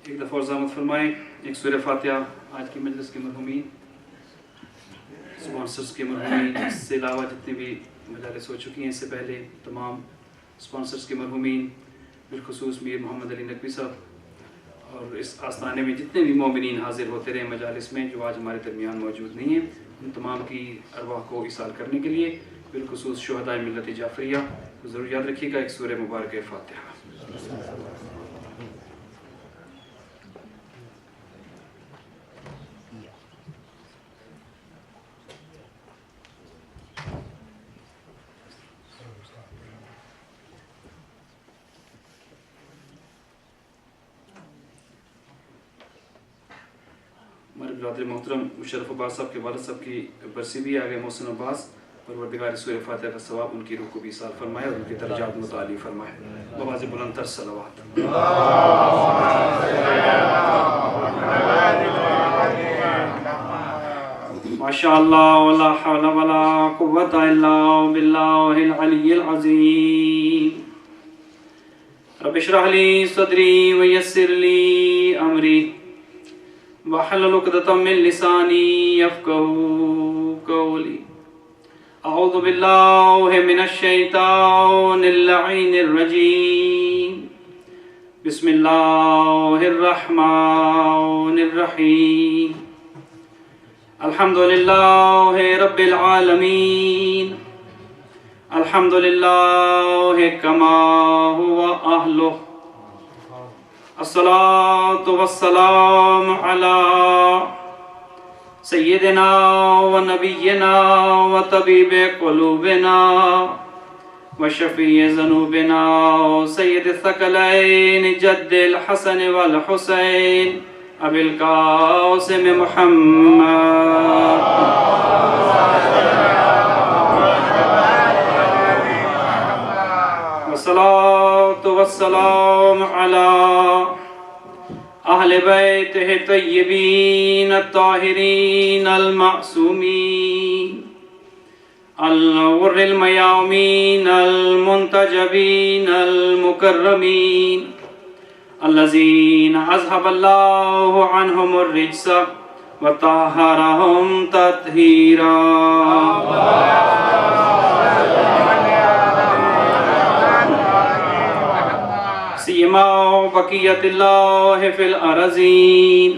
ایک دفعہ ضامت فرمائیں ایک سورہ فاتحہ آج کی مجلس کے مرحومین، اسپانسرز کے مرحومین، اس سے علاوہ جتنے بھی مجالس ہو چکی ہیں اس سے پہلے تمام اسپانسرز کے مرحومین، بالخصوص میر محمد علی نقوی صاحب اور اس آستانے میں جتنے بھی مومنین حاضر ہوتے رہے مجالس میں جو آج ہمارے درمیان موجود نہیں ہیں، ان تمام کی ارواح کو ایصال کرنے کے لیے بالخصوص شہدائے ملت جعفریہ کو ضرور یاد رکھیے گا ایک سورہ مبارک فاتحہ۔ ہمارے برادر محترم مشرف عباس صاحب کے والد صاحب کی برسی بھی آگئے، محسن عباس، پروردگار سورہ فاتحہ کا ثواب ان کی روح کو بھی ایصال فرمائے اور ان کے درجات متعالی فرمائے۔ بواز بلند تر صلوات۔ ماشاءاللہ ولا حول ولا قوة الا باللہ العلی العظیم۔ رب اشرح لی صدری ویسر لی امری واحلل عقدۃ من لسانی یفقہوا قولی۔ اعوذ باللہ من الشیطان اللعین الرجیم۔ بسم اللہ الرحمن الرحیم۔ الحمدللہ رب العالمین۔ الحمدللہ کما هو اہلہ۔ الصلاة والسلام علی سیدنا و نبینا و طبیب قلوبنا و شفیع ذنوبنا سید الثقلین جد الحسن والحسین ابی القاسم محمد۔ والصلاة والسلام علی اہل بیتہ طیبین الطاہرین المعصومین الغر المیامین المنتجبین المکرمین الذین اذهب اللہ عنہم الرجس وطہرہم تطہیرا۔ سیما بقیت اللہ فی الارضین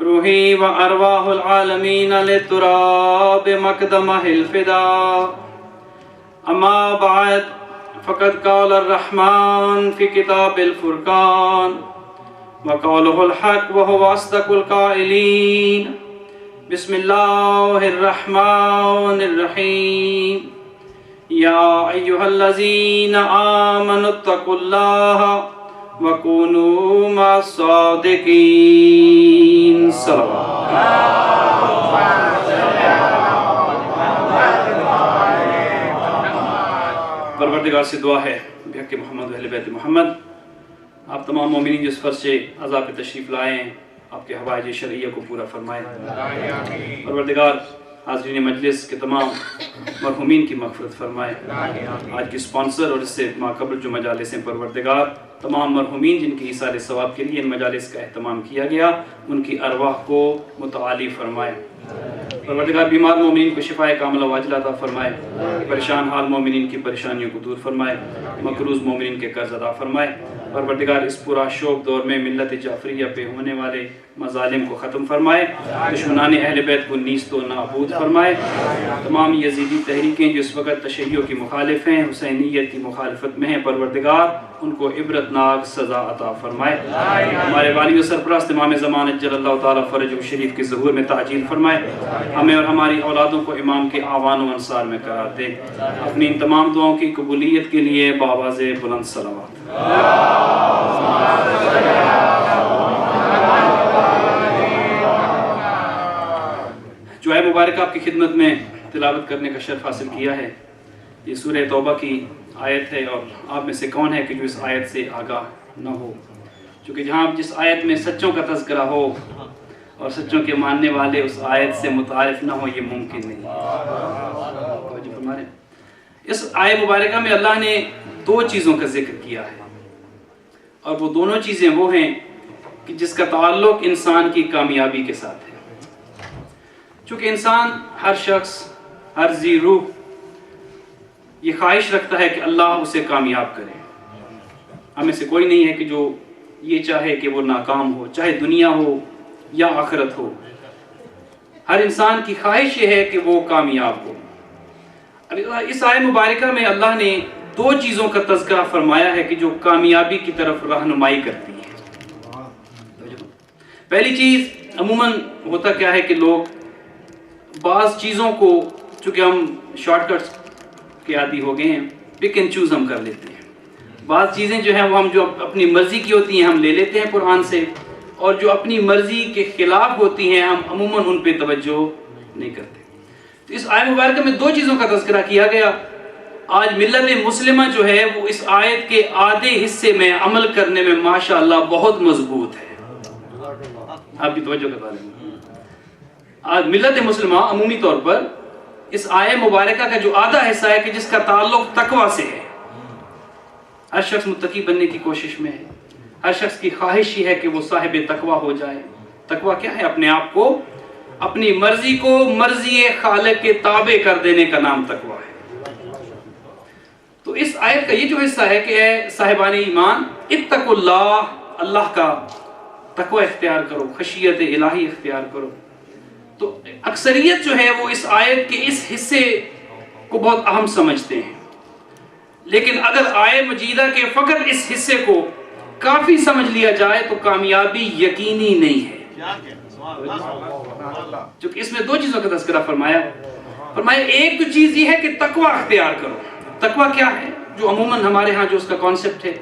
روحی و ارواح العالمین للتراب مقدمہ الفدا۔ اما بعد فقد قال الرحمن فی کتاب الفرقان وقولہ الحق وهو اصدق القائلین۔ بسم اللہ الرحمن الرحیم۔ یا ایہا الذین آمنوا اتقوا اللہ وکونوا مع الصادقین۔ پروردگار سے دعا ہے بحق محمد و اہل بیت محمد، آپ تمام مومنین جس فرض سے عزا پہ تشریف لائے ہیں آپ کے حوائج شرعیہ کو پورا فرمائے۔ پروردگار حاضرین مجلس کے تمام مرحومین کی مغفرت فرمائے۔ آج کی سپانسر اور اس سے ماقبل جو مجالس ہیں پروردگار تمام مرحومین جن کی ایصال ثواب کے لیے ان مجالس کا اہتمام کیا گیا ان کی ارواح کو متعالی فرمائے۔ پروردگار بیمار مومنین کو شفائے کاملہ واجلہ عطا فرمائے، پریشان حال مومنین کی پریشانیوں کو دور فرمائے، مقروض مومنین کے قرض ادا فرمائے۔ پروردگار اس پورا شوق دور میں ملت جعفریہ پہ ہونے والے مظالم کو ختم فرمائے، دشمنان اہل بیت کو نیست و نابود فرمائے۔ تمام یزیدی تحریکیں جو اس وقت تشیع کی مخالف ہیں، حسینیت کی مخالفت میں ہیں، پروردگار ان کو عبرتناک سزا عطا فرمائے۔ ہمارے والی و سرپرست امام زمان اجل اللہ تعالیٰ فرجہ شریف کے ظہور میں تعجیل فرمائے، ہمیں اور ہماری اولادوں کو امام کے آوان و انصار میں قرار دے۔ اپنی ان تمام دعاؤں کی قبولیت کے لیے بآواز بلند صلوات۔ جو آیت مبارکہ آپ کی خدمت میں تلاوت کرنے کا شرف حاصل کیا ہے یہ سورہ توبہ کی آیت ہے، اور آپ میں سے کون ہے کہ جو اس آیت سے آگاہ نہ ہو، چونکہ جہاں جس آیت میں سچوں کا تذکرہ ہو اور سچوں کے ماننے والے اس آیت سے متعارف نہ ہو یہ ممکن نہیں۔ اس آیت مبارکہ میں اللہ نے دو چیزوں کا ذکر کیا ہے، اور وہ دونوں چیزیں وہ ہیں کہ جس کا تعلق انسان کی کامیابی کے ساتھ ہے. چونکہ انسان، ہر شخص، ہر ذی روح یہ خواہش رکھتا ہے کہ اللہ اسے کامیاب کرے. ہمیں سے کوئی نہیں ہے کہ جو یہ چاہے کہ وہ ناکام ہو، چاہے دنیا ہو یا آخرت ہو. ہر انسان کی خواہش یہ ہے کہ وہ کامیاب ہو. اس آیت مبارکہ میں اللہ نے دو چیزوں کا تذکرہ فرمایا ہے کہ جو کامیابی کی طرف رہنمائی کرتی ہے. پہلی چیز، عموماً ہوتا کیا ہے کہ لوگ بعض چیزوں کو، چونکہ ہم شارٹ کٹس کے عادی ہو گئے ہیں، پک اینڈ چوز ہم کر لیتے ہیں. بعض چیزیں جو ہیں وہ ہم جو اپنی مرضی کی ہوتی ہیں ہم لے لیتے ہیں قرآن سے، اور جو اپنی مرضی کے خلاف ہوتی ہیں ہم عموماً ان پہ توجہ نہیں کرتے. تو اس آیت مبارکہ میں دو چیزوں کا تذکرہ کیا گیا. آج ملت مسلمہ جو ہے وہ اس آیت کے آدھے حصے میں عمل کرنے میں ماشاءاللہ بہت مضبوط ہے. آپ کی توجہ کا طالب ہوں. آج ملت مسلمہ عمومی طور پر اس آیت مبارکہ کا جو آدھا حصہ ہے کہ جس کا تعلق تقوی سے ہے. ہر شخص متقی بننے کی کوشش میں ہے. ہر شخص کی خواہش یہ ہے کہ وہ صاحب تقوی ہو جائے. تقوی کیا ہے؟ اپنے آپ کو، اپنی مرضی کو مرضی خالق کے تابع کر دینے کا نام تقوی ہے. تو اس آیت کا یہ جو حصہ ہے کہ اے صاحبان ایمان، اتقوا اللہ، اللہ کا تقوی اختیار کرو، خشیت الہی اختیار کرو. تو اکثریت جو ہے وہ اس آیت کے اس حصے کو بہت اہم سمجھتے ہیں. لیکن اگر آیت مجیدہ کے فقط اس حصے کو کافی سمجھ لیا جائے تو کامیابی یقینی نہیں ہے. چونکہ اس میں دو چیزوں کا تذکرہ فرمایا. ایک تو چیز یہ ہے کہ تقوی اختیار کرو. تقوی کیا ہے؟ جو عموماً ہمارے ہاں جو اس کا کانسیپٹ ہے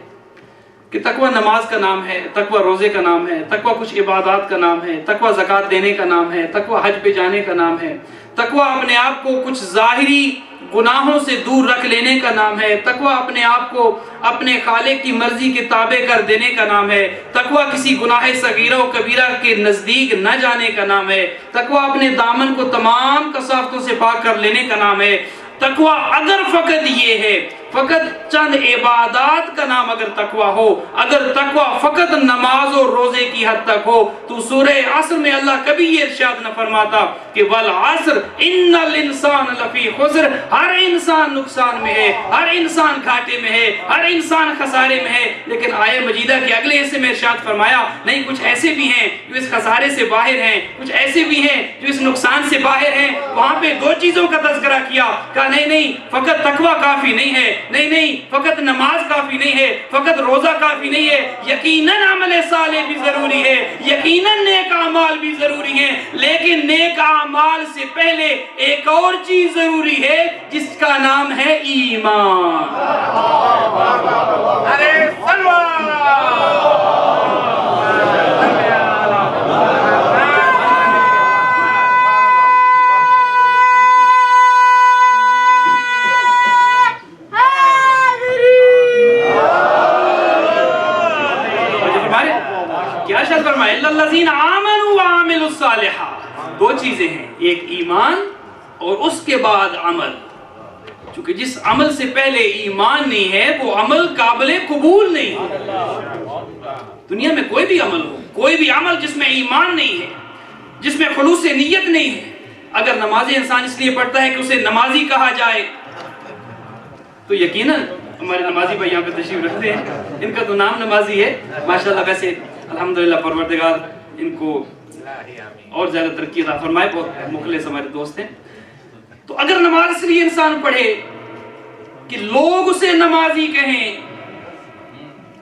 کہ تقوی نماز کا نام ہے، تقوی روزے کا نام ہے، تقوی کچھ عبادات کا نام ہے، تقوی زکوٰۃ دینے کا نام ہے، تقوی حج پہ جانے کا نام ہے، تقوی اپنے آپ کو کچھ ظاہری گناہوں سے دور رکھ لینے کا نام ہے، تقوی اپنے آپ کو اپنے خالق کی مرضی کے تابع کر دینے کا نام ہے، تقوی کسی گناہ صغیرہ و کبیرہ کے نزدیک نہ جانے کا نام ہے، تقوی اپنے دامن کو تمام کثافتوں سے پاک کر لینے کا نام ہے. تقوی اگر فقط یہ ہے، فقط چند عبادات کا نام اگر تقوی ہو، اگر تقوی فقط نماز اور روزے کی حد تک ہو، تو سورہ عصر میں اللہ کبھی یہ ارشاد نہ فرماتا کہ والعصر ان الانسان لفی خسر، ہر انسان نقصان میں ہے، ہر انسان گھاٹے میں ہے، ہر انسان خسارے میں ہے. لیکن آیت مجیدہ کے اگلے حصے میں ارشاد فرمایا نہیں، کچھ ایسے بھی ہیں جو اس خسارے سے باہر ہیں، کچھ ایسے بھی ہیں جو اس نقصان سے باہر ہیں. وہاں پہ دو چیزوں کا تذکرہ کیا. کہا نہیں، فقط تقوی کافی نہیں ہے، نہیں، فقط نماز کافی نہیں ہے، فقط روزہ کافی نہیں ہے، یقیناً عمل صالح بھی ضروری ہے، یقیناً نیک اعمال بھی ضروری ہیں. لیکن نیک اعمال سے پہلے ایک اور چیز ضروری ہے جس کا نام ہے ایمان. ارے الذین آمنوا وعملوا الصالحات. دو چیزیں ہیں، ایک ایمان اور اس کے بعد عمل. چونکہ جس عمل سے پہلے ایمان نہیں ہے وہ عمل قابل قبول نہیں ہے. دنیا میں کوئی بھی عمل ہو، کوئی بھی عمل جس میں ایمان نہیں ہے، جس میں خلوص نیت نہیں ہے، اگر نماز انسان اس لیے پڑھتا ہے کہ اسے نمازی کہا جائے تو یقیناً ہمارے نمازی بھائی یہاں پہ تشریف رکھتے ہیں، ان کا تو نام نمازی ہے ماشاءاللہ. ویسے الحمدللہ پروردگار ان کو اور زیادہ ترقی عطا فرمائے، بہت مخلص ہمارے دوست ہیں. تو اگر نماز اس لیے انسان پڑھے کہ لوگ اسے نمازی کہیں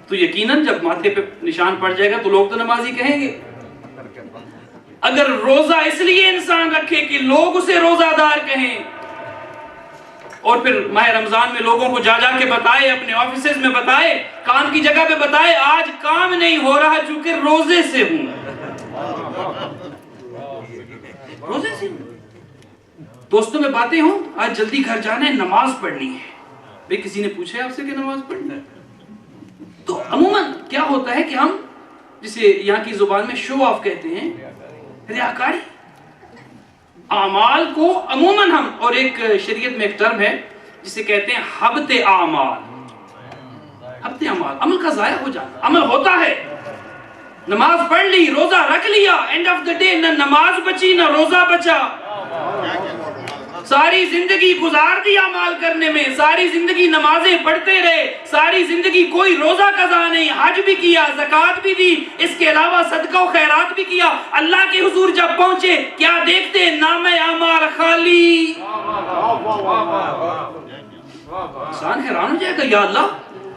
تو یقیناً جب ماتھے پہ نشان پڑ جائے گا تو لوگ تو نمازی کہیں گے. اگر روزہ اس لیے انسان رکھے کہ لوگ اسے روزہ دار کہیں اور پھر ماہ رمضان میں لوگوں کو جا کے بتائے، اپنے آفیسز میں بتائے، کام کی جگہ پہ بتائے آج کام نہیں ہو رہا چونکہ روزے سے ہوں، روزے سے ہوں. دوستوں میں باتیں ہوں آج جلدی گھر جانا ہے، نماز پڑھنی ہے. بھئی کسی نے پوچھا ہے آپ سے کہ نماز پڑھنی ہے؟ تو عموماً کیا ہوتا ہے کہ ہم جسے یہاں کی زبان میں شو آف کہتے ہیں، ریاکاری، اعمال کو عموماً ہم، اور ایک شریعت میں ایک ٹرم ہے جسے کہتے ہیں حبط اعمال. حبط اعمال، عمل کا ضائع ہو جانا. عمل ہوتا ہے نماز پڑھ لی، روزہ رکھ لیا، اینڈ آف دا ڈے نہ نماز بچی نہ روزہ بچا، ساری زندگی گزار دی اعمال کرنے میں، ساری زندگی نمازیں پڑھتے رہے، ساری زندگی کوئی روزہ قضا نہیں، حج بھی کیا، زکوٰۃ بھی دی، اس کے علاوہ صدقہ و خیرات بھی کیا، اللہ کے حضور جب پہنچے کیا دیکھتے ہیں؟ نام اعمال خالی۔ انسان حیران ہو جائے گا، یا اللہ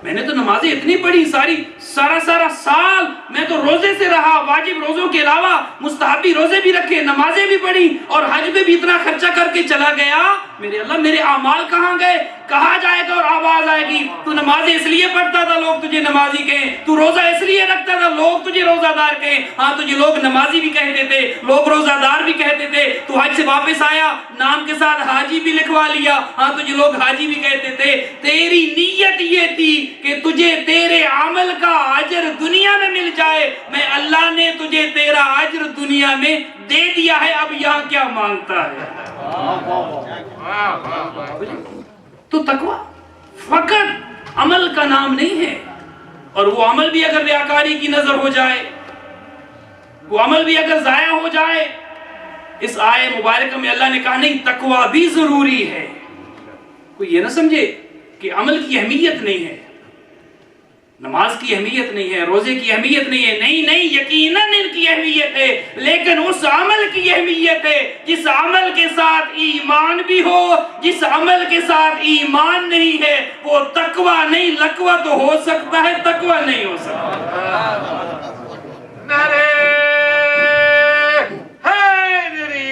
میں نے تو نمازیں اتنی پڑھی، سارا سال میں تو روزے سے رہا، واجب روزوں کے علاوہ مستحبی روزے بھی رکھے، نمازیں بھی پڑھی، اور حج میں بھی اتنا خرچہ کر کے چلا گیا، میرے اللہ میرے اعمال کہاں گئے؟ کہا جائے گا اور آواز آئے گی، تو نمازیں اس لیے پڑھتا تھا لوگ تجھے نمازی کہیں، تو روزہ اس لیے رکھتا تھا لوگ تجھے روزہ دار کہیں، ہاں تجھے لوگ نمازی بھی کہتے تھے، لوگ روزہ دار بھی کہتے تھے، تو حج سے واپس آیا نام کے ساتھ حاجی بھی لکھوا لیا، ہاں تجھے لوگ حاجی بھی کہتے تھے، تیری نیت یہ تھی کہ تجھے تیرے عمل کا اجر دنیا میں مل جائے، میں اللہ نے تجھے تیرا اجر دنیا میں دے دیا ہے، اب یہاں کیا مانگتا ہے؟ تو تقوی فقط عمل کا نام نہیں ہے، اور وہ عمل بھی اگر ریاکاری کی نظر ہو جائے، وہ عمل بھی اگر ضائع ہو جائے، اس آیے مبارکہ میں اللہ نے کہا نہیں تقوی بھی ضروری ہے۔ کوئی یہ نہ سمجھے کہ عمل کی اہمیت نہیں ہے، نماز کی اہمیت نہیں ہے، روزے کی اہمیت نہیں ہے، نہیں یقیناً ان کی اہمیت ہے، لیکن اس عمل کی اہمیت ہے جس عمل کے ساتھ ایمان بھی ہو، جس عمل کے ساتھ ایمان نہیں ہے وہ تقوی نہیں، لقوہ تو ہو سکتا ہے، تقوی نہیں ہو سکتا۔ نعرہ حیدری،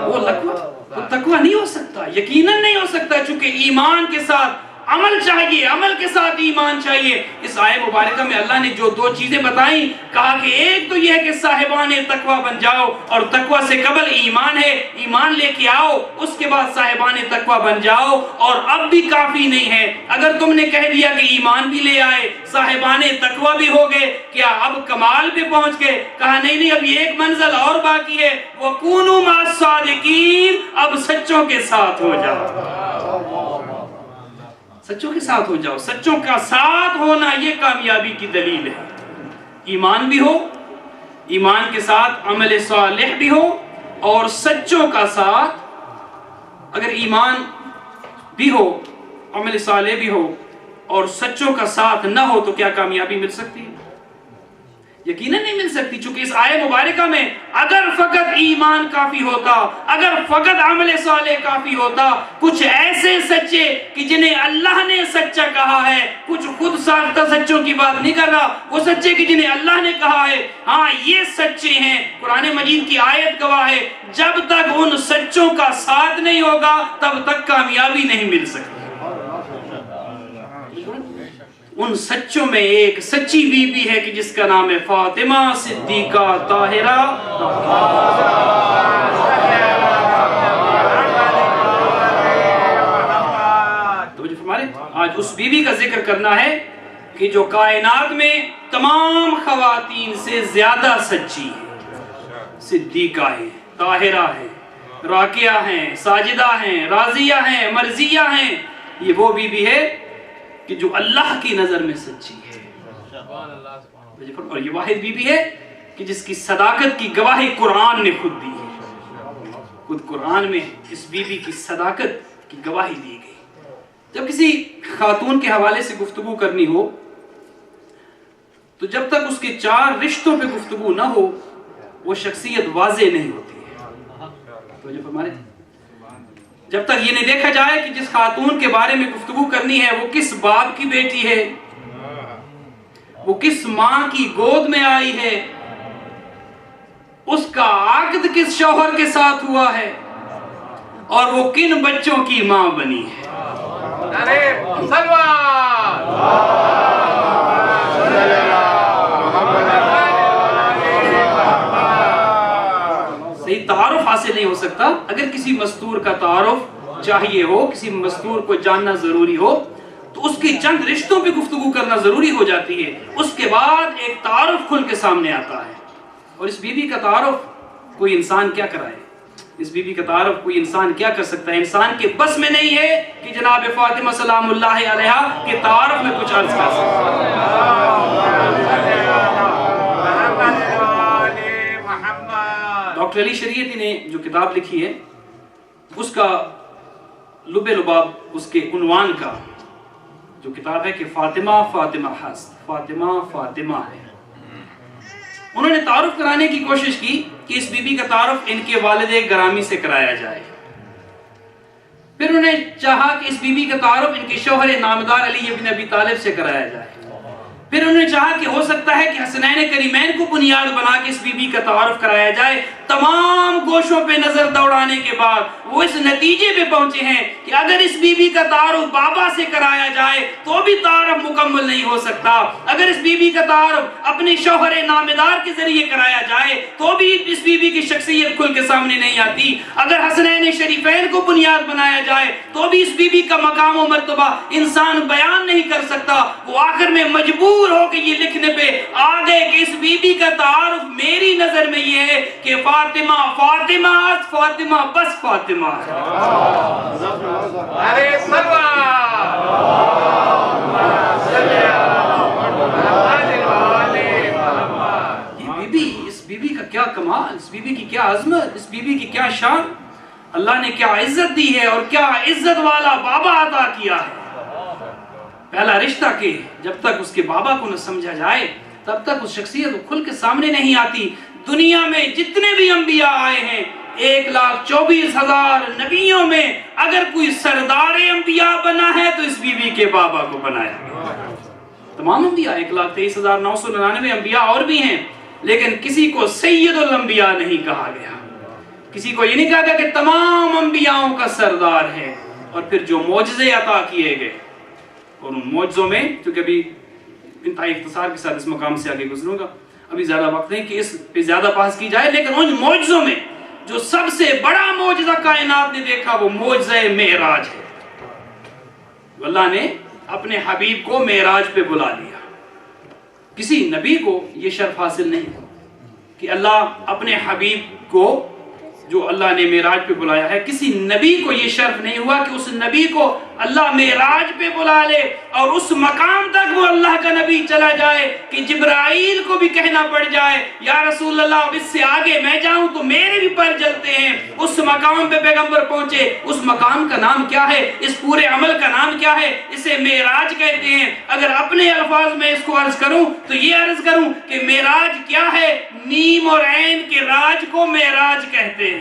وہ لقوہ وہ تقوی نہیں ہو سکتا، یقیناً نہیں ہو سکتا، چونکہ ایمان کے ساتھ عمل چاہیے، عمل کے ساتھ ایمان چاہیے۔ اس آیے مبارکہ میں اللہ نے جو دو چیزیں بتائیں، کہا کہ ایک تو یہ ہے کہ صاحبان تقوی بن جاؤ، اور تقوی سے قبل ایمان ہے، ایمان لے کے آؤ، اس کے بعد صاحبان تقوی بن جاؤ، اور اب بھی کافی نہیں ہے، اگر تم نے کہہ دیا کہ ایمان بھی لے آئے، صاحبان تقوی بھی ہو گئے، کیا اب کمال پہ پہنچ گئے؟ کہا نہیں اب یہ ایک منزل اور باقی ہے، وَكُونُوا مَعَ الصَّادِقِينَ، اب سچوں کے ساتھ ہو جاؤ، سچوں کے ساتھ ہو جاؤ۔ سچوں کا ساتھ ہونا یہ کامیابی کی دلیل ہے، ایمان بھی ہو، ایمان کے ساتھ عمل صالح بھی ہو، اور سچوں کا ساتھ، اگر ایمان بھی ہو، عمل صالح بھی ہو، اور سچوں کا ساتھ نہ ہو تو کیا کامیابی مل سکتی ہے؟ یقیناً نہیں مل سکتی، چونکہ اس آیے مبارکہ میں اگر فقط ایمان کافی ہوتا، اگر فقط عمل صالح کافی ہوتا، کچھ ایسے سچے کہ جنہیں اللہ نے سچا کہا ہے، کچھ خود ساختہ سچوں کی بات نہیں کر رہا، وہ سچے کہ جنہیں اللہ نے کہا ہے ہاں یہ سچے ہیں، قرآن مجید کی آیت گواہ ہے، جب تک ان سچوں کا ساتھ نہیں ہوگا تب تک کامیابی نہیں مل سکتی۔ ان سچوں میں ایک سچی بی بی ہے کہ جس کا نام ہے فاطمہ صدیقہ طاہرہ۔ تو جو فرمائے آج اس بی بی کا ذکر کرنا ہے کہ جو کائنات میں تمام خواتین سے زیادہ سچی ہے، صدیقہ ہے، طاہرہ ہے، راکعہ ہیں، ساجدہ ہیں، راضیہ ہیں، مرضیہ ہیں، یہ وہ بی بی ہے کہ جو اللہ کی نظر میں سچی ہے، اور یہ واحد بی بی ہے کہ جس کی صداقت کی گواہی قرآن نے خود دی ہے، خود قرآن میں اس بی بی کی صداقت کی گواہی دی گئی۔ جب کسی خاتون کے حوالے سے گفتگو کرنی ہو تو جب تک اس کے 4 رشتوں پہ گفتگو نہ ہو وہ شخصیت واضح نہیں ہوتی ہے۔ تو جو فرمائے جب تک یہ نہیں دیکھا جائے کہ جس خاتون کے بارے میں گفتگو کرنی ہے وہ کس باپ کی بیٹی ہے، وہ کس ماں کی گود میں آئی ہے، اس کا عقد کس شوہر کے ساتھ ہوا ہے، اور وہ کن بچوں کی ماں بنی ہے۔ صحیح تعارف حاصل نہیں ہو سکتا اگر کسی مستور کا تعارف چاہیے ہو، کسی مستور کو جاننا ضروری ہو تو اس کی چند رشتوں پہ گفتگو کرنا ضروری ہو جاتی ہے، اس کے بعد ایک تعارف کھل کے سامنے آتا ہے۔ اور اس بی بی کا تعارف کوئی انسان کیا کرائے، اس بی بی کا تعارف کوئی انسان کیا کر سکتا ہے؟ انسان کے بس میں نہیں ہے کہ جناب فاطمہ سلام اللہ علیہا کے تعارف میں کچھ عرض کر سکتا ہے۔ ڈاکٹر علی شریعتی نے جو کتاب لکھی ہے اس کا لب لباب اس کے عنوان کا جو کتاب ہے کہ فاطمہ فاطمہ ہست، فاطمہ فاطمہ ہے، انہوں نے تعارف کرانے کی کوشش کی کہ اس بی بی کا تعارف ان کے والد گرامی سے کرایا جائے. پھر انہوں نے چاہا کہ اس بی بی کا تعارف ان کے شوہر نامدار علی ابن ابی طالب سے کرایا جائے. پھر انہوں نے چاہا کہ ہو سکتا ہے کہ حسنین کریمین کو بنیاد بنا کے اس بی بی کا تعارف کرایا جائے. تمام گوشوں پہ نظر دوڑانے کے بعد وہ اس نتیجے پہ پہنچے ہیں کہ اگر اس بی بی کا تعارف بابا سے کرایا جائے تو بھی تعارف مکمل نہیں ہو سکتا. اگر اس بی بی کا تعارف اپنے شوہر نامدار کے ذریعے کرایا جائے تو بھی اس بی بی کی شخصیت کھل کے سامنے نہیں آتی. اگر حسنین شریفین کو بنیاد بنایا جائے تو بھی اس بی بی کا مقام و مرتبہ انسان بیان نہیں کر سکتا. وہ آخر میں مجبور ہو کے یہ لکھنے پہ آ گئے کہ اس بی بی کا تعارف میری نظر میں یہ ہے کہ فاطمہ فاطمہ فاطمہ بس فاطمہ. ارے سلوہ یہ بی بی، اس بی بی کا کیا کمال، اس بی بی کی کیا عظمت، اس بی بی کی کیا شان، اللہ نے کیا عزت دی ہے اور کیا عزت والا بابا عطا کیا ہے. پہلا رشتہ کہ جب تک اس کے بابا کو نہ سمجھا جائے تب تک اس شخصیت کھل کے سامنے نہیں آتی. دنیا میں جتنے بھی انبیاء آئے ہیں 1,24,000 نبیوں میں اگر کوئی سردار انبیاء بنا ہے تو اس بی بی کے بابا کو بنایا. تمام انبیاء 1,23,999 انبیاء اور بھی ہیں لیکن کسی کو سید الانبیاء نہیں کہا گیا. کسی کو یہ نہیں کہا گیا کہ تمام انبیاءوں کا سردار ہے. اور پھر جو معجزے عطا کیے گئے اور ان معجزوں میں، چونکہ ابھی انتہائی اختصار کے ساتھ اس مقام سے آگے گزروں گا، ابھی زیادہ وقت نہیں کہ اس پہ زیادہ بحث کی جائے، لیکن ان معجزوں میں جو سب سے بڑا معجزہ کائنات نے دیکھا وہ معجزہ معراج ہے. اللہ نے اپنے حبیب کو معراج پہ بلا لیا. کسی نبی کو یہ شرف حاصل نہیں کہ اللہ اپنے حبیب کو جو اللہ نے معراج پہ بلایا ہے، کسی نبی کو یہ شرف نہیں ہوا کہ اس نبی کو اللہ معراج پہ بلا لے اور اس مقام تک وہ اللہ کا نبی چلا جائے کہ جبرائیل کو بھی کہنا پڑ جائے یا رسول اللہ اب اس سے آگے میں جاؤں تو میرے بھی پر جلتے ہیں. اس مقام پہ پیغمبر پہنچے. اس مقام کا نام کیا ہے؟ اس پورے عمل کا نام کیا ہے؟ اسے معراج کہتے ہیں. اگر اپنے الفاظ میں اس کو عرض کروں تو یہ عرض کروں کہ معراج کیا ہے؟ نیم اور عین کے راج کو معراج کہتے ہیں.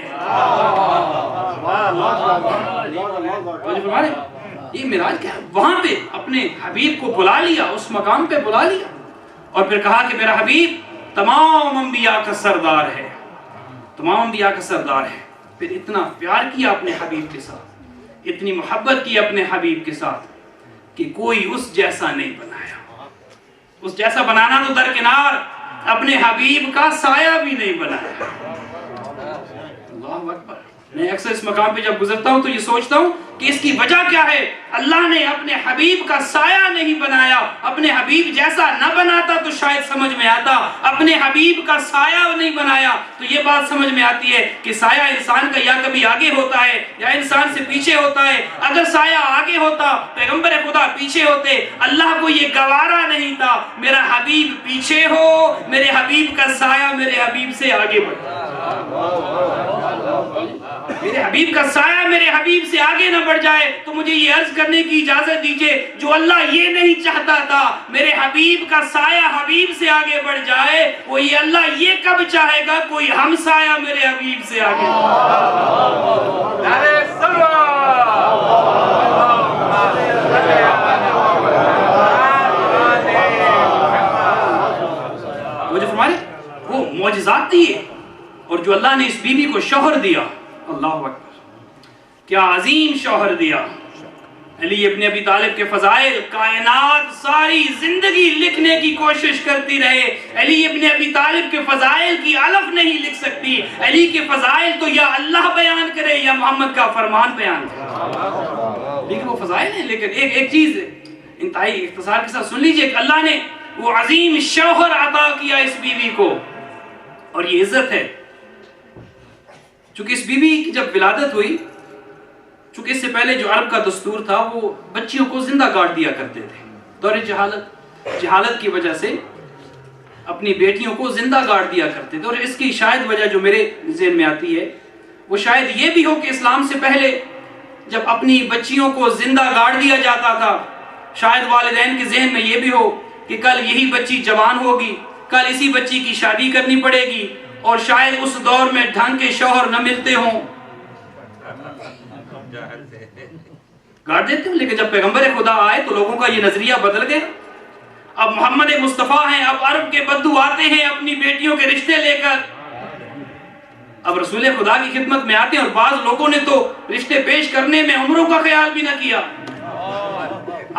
یہ معراج کیا ہے؟ وہاں پہ اپنے حبیب کو بلا لیا، اس مقام پہ بلا لیا اور پھر کہا کہ میرا حبیب تمام انبیاء کا سردار ہے، تمام انبیاء کا سردار ہے. پھر اتنا پیار کیا اپنے حبیب کے ساتھ، اتنی محبت کی اپنے حبیب کے ساتھ کہ کوئی اس جیسا نہیں بنایا. اس جیسا بنانا تو درکنار، اپنے حبیب کا سایہ بھی نہیں بنایا. اللہ اکبر. میں اکثر اس مقام پہ جب گزرتا ہوں تو یہ سوچتا ہوں کہ اس کی وجہ کیا ہے. اللہ نے اپنے حبیب کا سایہ نہیں بنایا. اپنے حبیب جیسا نہ بناتا تو شاید سمجھ میں آتا. اپنے حبیب کا سایہ نہیں بنایا تو یہ بات سمجھ میں آتی ہے کہ سایہ انسان کا یا کبھی آگے ہوتا ہے یا انسان سے پیچھے ہوتا ہے. اگر سایہ آگے ہوتا پیغمبر خدا پیچھے ہوتے. اللہ کو یہ گوارا نہیں تھا میرا حبیب پیچھے ہو، میرے حبیب کا سایہ میرے حبیب سے آگے بڑھے. میرے حبیب کا سایہ میرے حبیب سے آگے نہ بڑھ جائے تو مجھے یہ عرض کرنے کی اجازت دیجئے جو اللہ یہ نہیں چاہتا تھا میرے حبیب کا سایہ حبیب سے آگے بڑھ جائے، وہ یہ اللہ یہ کب چاہے گا کوئی ہم سایہ میرے حبیب سے آگے نعرہ سلوہ وہ جو فرمائے وہ معجزات دیے اور جو اللہ نے اس بی بی کو شوہر دیا. اللہ اکبر، کیا عظیم شوہر دیا. علی ابن ابی طالب کے فضائل کائنات ساری زندگی لکھنے کی کوشش کرتی رہے. علی ابن ابی طالب کے فضائل کی الف نہیں لکھ سکتی. علی کے فضائل تو یا اللہ بیان کرے یا محمد کا فرمان بیان کرے. لیکن وہ فضائل ہیں. لیکن ایک چیز انتہائی اختصار کے ساتھ سن لیجئے کہ اللہ نے وہ عظیم شوہر عطا کیا اس بی بی کو اور یہ عزت ہے. چونکہ اس بی بی کی جب ولادت ہوئی، چونکہ اس سے پہلے جو عرب کا دستور تھا وہ بچیوں کو زندہ کاٹ دیا کرتے تھے. دور جہالت کی وجہ سے اپنی بیٹیوں کو زندہ گاڑ دیا کرتے تھے. اور اس کی شاید وجہ جو میرے ذہن میں آتی ہے وہ شاید یہ بھی ہو کہ اسلام سے پہلے جب اپنی بچیوں کو زندہ گاڑ دیا جاتا تھا شاید والدین کے ذہن میں یہ بھی ہو کہ کل یہی بچی جوان ہوگی, کل اسی بچی کی شادی کرنی پڑے گی, اور شاید اس دور میں ڈھنگ کے شوہر نہ ملتے ہوں, گاڑ دیتے ہوں. لیکن جب پیغمبر خدا آئے تو لوگوں کا یہ نظریہ بدل گیا. اب محمد مصطفیٰ ہیں, اب عرب کے بدو آتے ہیں اپنی بیٹیوں کے رشتے لے کر, اب رسول خدا کی خدمت میں آتے ہیں, اور بعض لوگوں نے تو رشتے پیش کرنے میں عمروں کا خیال بھی نہ کیا.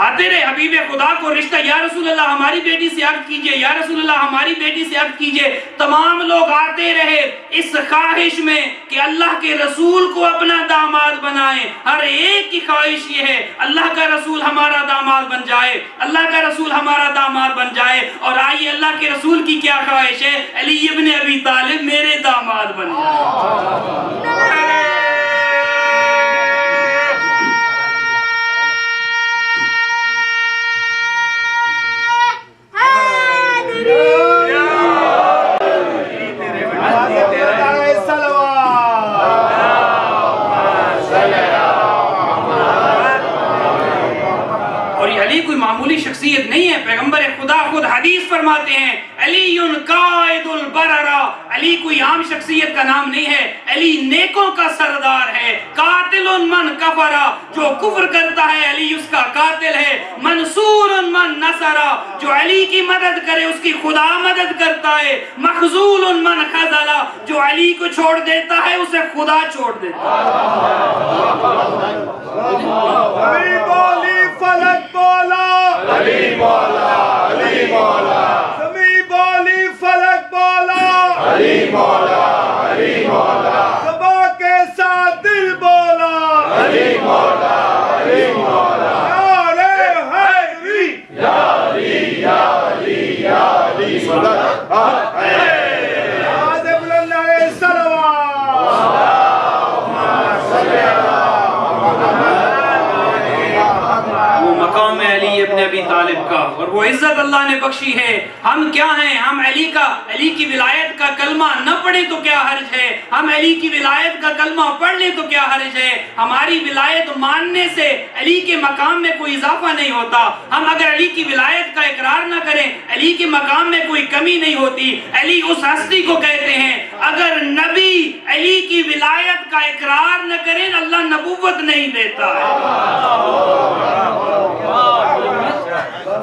آتے رہے حبیب خدا کو رشتہ, یا رسول اللہ ہماری بیٹی سے عقد کیجئے, یا رسول اللہ ہماری بیٹی سے عقد کیجئے. تمام لوگ آتے رہے اس خواہش میں کہ اللہ کے رسول کو اپنا داماد بنائیں. ہر ایک کی خواہش یہ ہے اللہ کا رسول ہمارا داماد بن جائے, اللہ کا رسول ہمارا داماد بن جائے. اور آئیے اللہ کے رسول کی کیا خواہش ہے, علی ابن ابی طالب میرے داماد بن جائے. معمولی شخصیت نہیں ہے. پیغمبر خدا خود حدیث فرماتے ہیں علی قائد البررہ, علی کوئی عام شخصیت کا نام نہیں ہے, علی نیکوں کا سردار ہے. قاتل من کفرہ, جو کفر کرتا ہے علی اس کا قاتل ہے. منصور من نصرہ, جو علی کی مدد کرے اس کی خدا مدد کرتا ہے. مخذول من خذلہ, جو علی کو چھوڑ دیتا ہے اسے خدا چھوڑ دیتا ہے. علی بولی فلک بولا, علی مولا, علی مولا, زمین بولی فلک بولا, علی مولا, علی مولا, زباں کے ساتھ دل بولا, علی مولا, علی مولا. نعرہ حیدری, یا علی, یا علی, یا علی, صلوات ابی طالب کا, اور وہ عزت اللہ نے بخشی ہے. ہم کیا ہیں, ہم علی کی ولایت کا کلمہ نہ پڑھیں تو کیا حرج ہے, ہم علی کی ولایت کا کلمہ پڑھ لیں تو کیا حرج ہے. ہماری ولایت ماننے سے علی کے مقام میں کوئی اضافہ نہیں ہوتا. ہم اگر علی کی ولایت کا اقرار نہ کریں علی کے مقام میں کوئی کمی نہیں ہوتی. علی اس ہستی کو کہتے ہیں اگر نبی علی کی ولایت کا اقرار نہ کریں اللہ نبوت نہیں دیتا ہے.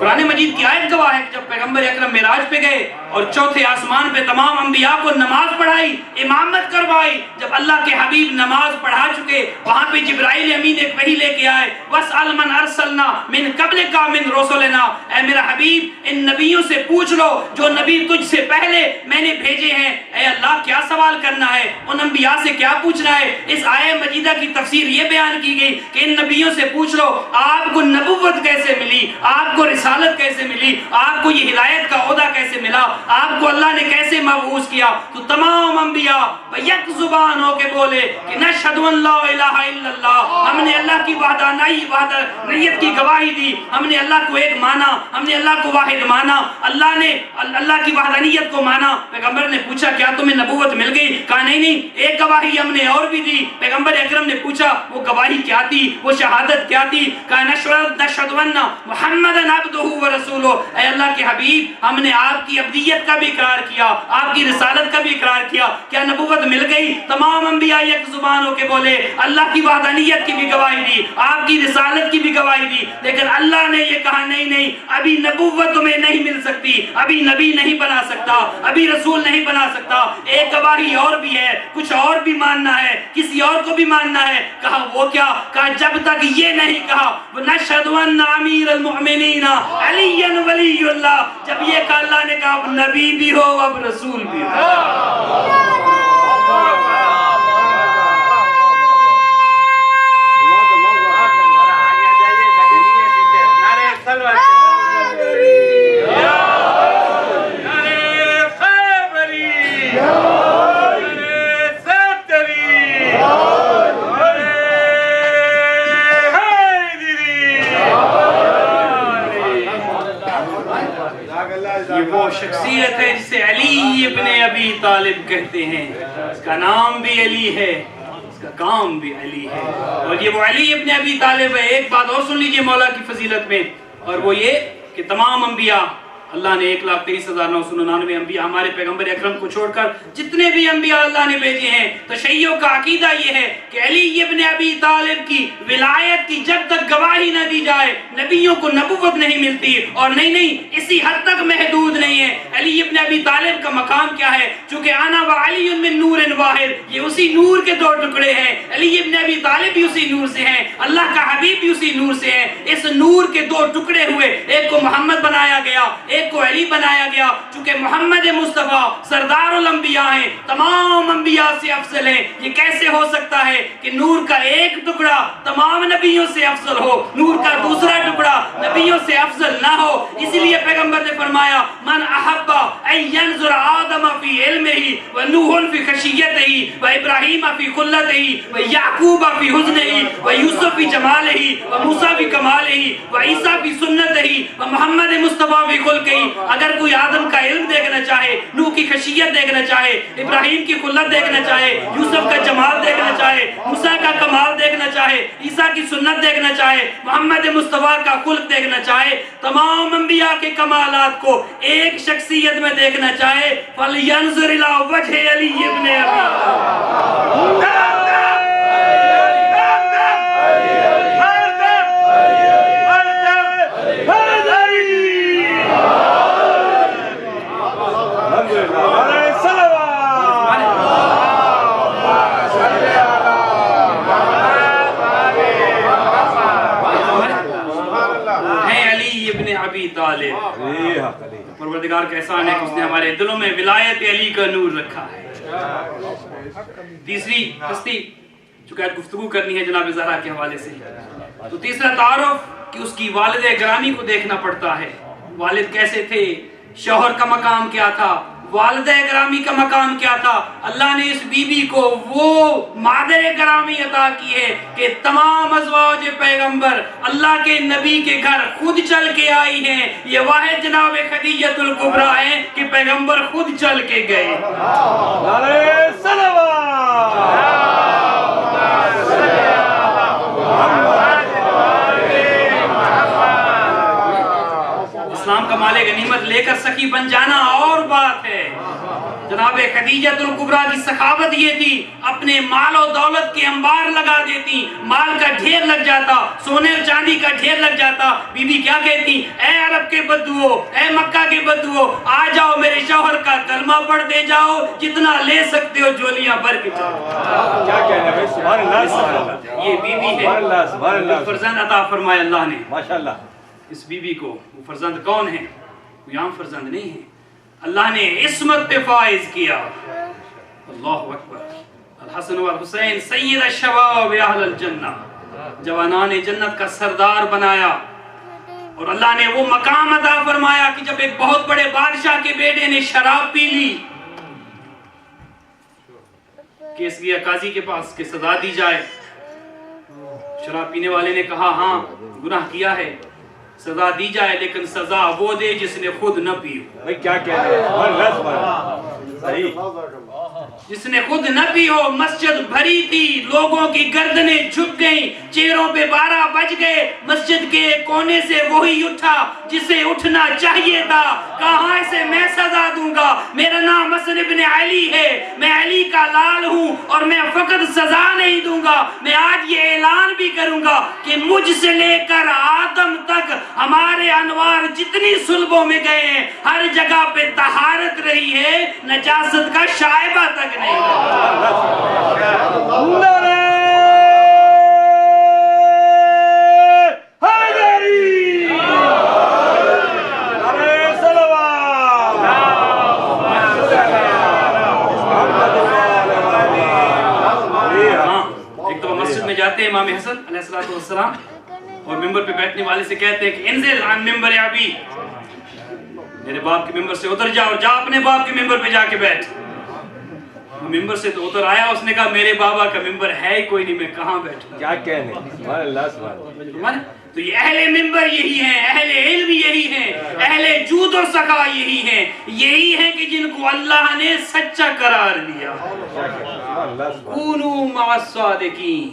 قرآن مجید کی آیت گواہ ہے کہ جب پیغمبر اکرم معراج پہ گئے اور چوتھے آسمان پہ تمام انبیاء کو نماز پڑھائی, امامت کروائی, جب اللہ کے حبیب نماز پڑھا چکے وہاں پہ جبرائیل امین ایک وحی لے کے آئے, وَاسْأَلْ مَنْ أَرْسَلْنَا مِنْ قَبْلِكَ مِنْ رُسُلِنَا, اے میرا حبیب ان نبیوں سے پوچھ لو جو نبی تجھ سے پہلے میں نے بھیجے ہیں. اے اللہ کیا سوال کرنا ہے, ان انبیاء سے کیا پوچھنا ہے. اس آیہ مجیدہ کی تفسیر یہ بیان کی گئی کہ ان نبیوں سے پوچھ لو آپ کو نبوت کیسے ملی, آپ کو رسالت کیسے ملی, آپ کو یہ ہدایت کا عہدہ کیسے ملا, آپ کو اللہ نے کیسے مبعوث کیا. تو تمام انبیاء یک زبان ہو کے بولے کہ نشہد ان لا الہ الا اللہ, ہم نے اللہ کی وحدانیت کی گواہی دی, ہم نے اللہ کو ایک مانا, ہم نے اللہ کو واحد مانا, اللہ نے اللہ کی وحدانیت کو مانا. پیغمبر نے پوچھا کیا تمہیں نبوت مل گئی, کہا نہیں, ایک گواہی ہم نے اور بھی دی. پیغمبر اکرم نے پوچھا وہ گواہی کیا تھی, وہ شہادت کیا تھی, کہا نشہد ان محمدًا عبدہ ورسولہ, اے اللہ کے حبیب ہم نے آپ کی عبدیت کا بھی اقرار کیا, آپ کی رسالت کا بھی اقرار کیا. کیا نبوت مل گئی؟ تمام انبیاء یک زبان ہو کے بولے اللہ کی وحدانیت کی بھی گواہی دی, آپ کی رسالت کی بھی گواہی دی. لیکن اللہ نے یہ کہا نہیں, ابھی نبوت تمہیں نہیں مل سکتی, ابھی نبی نہیں بنا سکتا, ابھی رسول نہیں بنا سکتا. ایک گواہی اور بھی ہے, کچھ اور بھی ماننا ہے, کسی اور کو بھی ماننا ہے. کہا وہ کیا, کہا جب تک یہ نہیں کہا نشہد ان امیر المؤمنین علی ولی اللہ, جب یہ کہا اللہ نے کہا اب نبی بھی ہو اب رسول بھی ہو. یہ وہ شخصیت ہے جسے علی ابن ابی طالب کہتے ہیں. اس کا نام بھی علی ہے, اس کا کام بھی علی ہے, اور یہ وہ علی ابن ابی طالب ہے. ایک بات اور سن لیجئے مولا کی فضیلت میں, اور وہ یہ کہ تمام انبیاء, اللہ نے 1,23,999 انبیاء ہمارے پیغمبر اکرم کو چھوڑ کر جتنے بھی انبیاء اللہ نے بھیجے ہیں, تشیع کا عقیدہ یہ ہے کہ علی ابن ابی طالب کی ولایت کی جب تک گواہی نہ دی جائے نبیوں کو نبوت نہیں ملتی. اور نہیں اسی حد تک محدود نہیں ہے. علی ابن ابی طالب کا مقام کیا ہے؟ چونکہ انا و علی من نور واحد, یہ اسی نور کے دو ٹکڑے ہیں. علی ابن ابی طالب بھی اسی نور سے ہیں, اللہ کا حبیب بھی اسی نور سے ہیں. اس نور کے دو ٹکڑے ہوئے, ایک کو محمد بنایا گیا, ایک کو علی بنایا گیا. چونکہ محمد مصطفیٰ سردار الانبیاء ہیں, تمام انبیاء سے افضل ہیں. یہ کیسے ہو سکتا ہے کہ نور کا ایک ٹکڑا تمام نبیوں سے افضل ہو, نور کا دوسرا ٹکڑا نبیوں سے افضل نہ ہو؟ اس لیے پیغمبر نے فرمایا من احب ان ينظر آدم فی علمہ ونوح فی خشیتہ وابراہیم فی خلتہ ویعقوب فی حزنہ ویوسف فی جمالہ وموسیٰ فی کمالہ وعیسیٰ فی سنتہ ومحمد مصطفیٰ فی خلقہ. اگر کوئی آدم کا علم دیکھنا چاہے, نوح کی خشیت دیکھنا چاہے, ابراہیم کی خلت دیکھنا چاہے, یوسف کا جمال دیکھنا چاہے, موسیٰ کا کمال دیکھنا چاہے, عیسیٰ کی سنت دیکھنا چاہے, محمد مصطفیٰ کا خلق دیکھنا چاہے, تمام انبیاء کے کمالات کو ایک شخصیت میں دیکھنا چاہے, فَلْيَنْظُرْ إِلَىٰ وَجْهِ عَلِيِّ بْنِ أَبِي طالب. پروردگار کا احسان ہے کہ اس نے ہمارے دلوں میں ولایت علی کا نور رکھا ہے. تیسری ہستی, چونکہ آج گفتگو کرنی ہے جناب زہرا کے حوالے سے, تو تیسرا تعارف کہ اس کی والد گرامی کو دیکھنا پڑتا ہے. والد کیسے تھے, شوہر کا مقام کیا تھا, والدہ گرامی کا مقام کیا تھا. اللہ نے اس بی بی کو وہ مادر گرامی عطا کی ہے کہ تمام ازواج پیغمبر اللہ کے نبی کے گھر خود چل کے آئی ہیں. یہ واحد جناب خدیجہ الکبریٰ ہیں کہ پیغمبر خود چل کے گئے. اسلام کا مال غنیمت لے کر سخی بن جانا اور بات ہے. جناب خدیجہ الکبریٰ کی سخاوت یہ تھی, اپنے مال و دولت کے انبار لگا دیتی, مال کا ڈھیر لگ جاتا, سونے اور چاندی کا ڈھیر لگ جاتا. بی بی کیا کہتی, اے عرب کے بدوؤ, اے مکہ کے بدوؤ, آ جاؤ میرے شوہر کا کلمہ پڑھ دے جاؤ, جتنا لے سکتے ہو جولیاں بھر کے جاؤ. کیا کہنا ہے, سبحان اللہ سبحان اللہ. یہ بی بی ہے, فرزند عطا فرمائے اللہ نے ماشاءاللہ. اس بی بی کو. وہ فرزند کون ہے؟ کوئی عام فرزند نہیں ہے, اللہ نے عصمت پہ فائز کیا. اللہ اکبر. الحسن والحسین سید الشباب اہل الجنہ, جوانان جنت کا سردار بنایا. اور اللہ نے وہ مقام عطا فرمایا کہ جب ایک بہت بڑے بادشاہ کے بیٹے نے شراب پی لی, کیس گیا قاضی کے پاس کہ سزا دی جائے. شراب پینے والے نے کہا ہاں گناہ کیا ہے, سزا دی جائے, لیکن سزا وہ دے جس نے خود نہ پی ہو. بھئی کیا کہہ رہے ہیں, صحیح, جس نے خود نہ پی ہو. مسجد بھری تھی, لوگوں کی گردنیں جھک گئیں, چہروں پہ 12 بج گئے. مسجد کے کونے سے وہی اٹھا جسے اٹھنا چاہیے تھا, کہاں اسے میں سزا دوں گا, میرا نام حسن ابن علی ہے, میں علی کا لال ہوں, اور میں فقط سزا نہیں دوں گا, میں آج یہ اعلان بھی کروں گا کہ مجھ سے لے کر آدم تک ہمارے انوار جتنی صلبوں میں گئے ہیں, ہر جگہ پہ طہارت رہی ہے, نجاست کا شائبہ تک نہیں. ایک دفعہ مسجد میں جاتے ہیں امام حسن علیہ السلام, اور ممبر پہ بیٹھنے والے سے کہتے ہیں کہ انزل عن ممبر ابی, میرے باپ کے ممبر سے اتر جا اور جا اپنے باپ کے ممبر پہ جا کے بیٹھ. ممبر سے تو اتر آیا, اس نے کہا میرے بابا کا ممبر ہے ہی کوئی نہیں, میں کہاں بیٹھوں. کیا کہنے, سبحان اللہ سبحان اللہ. تو یہ اہل ممبر یہی ہیں, اہل علم یہی ہیں, اہل جود و سخا یہی ہیں کہ جن کو اللہ نے سچا قرار دیا. کونوا مع الصادقین،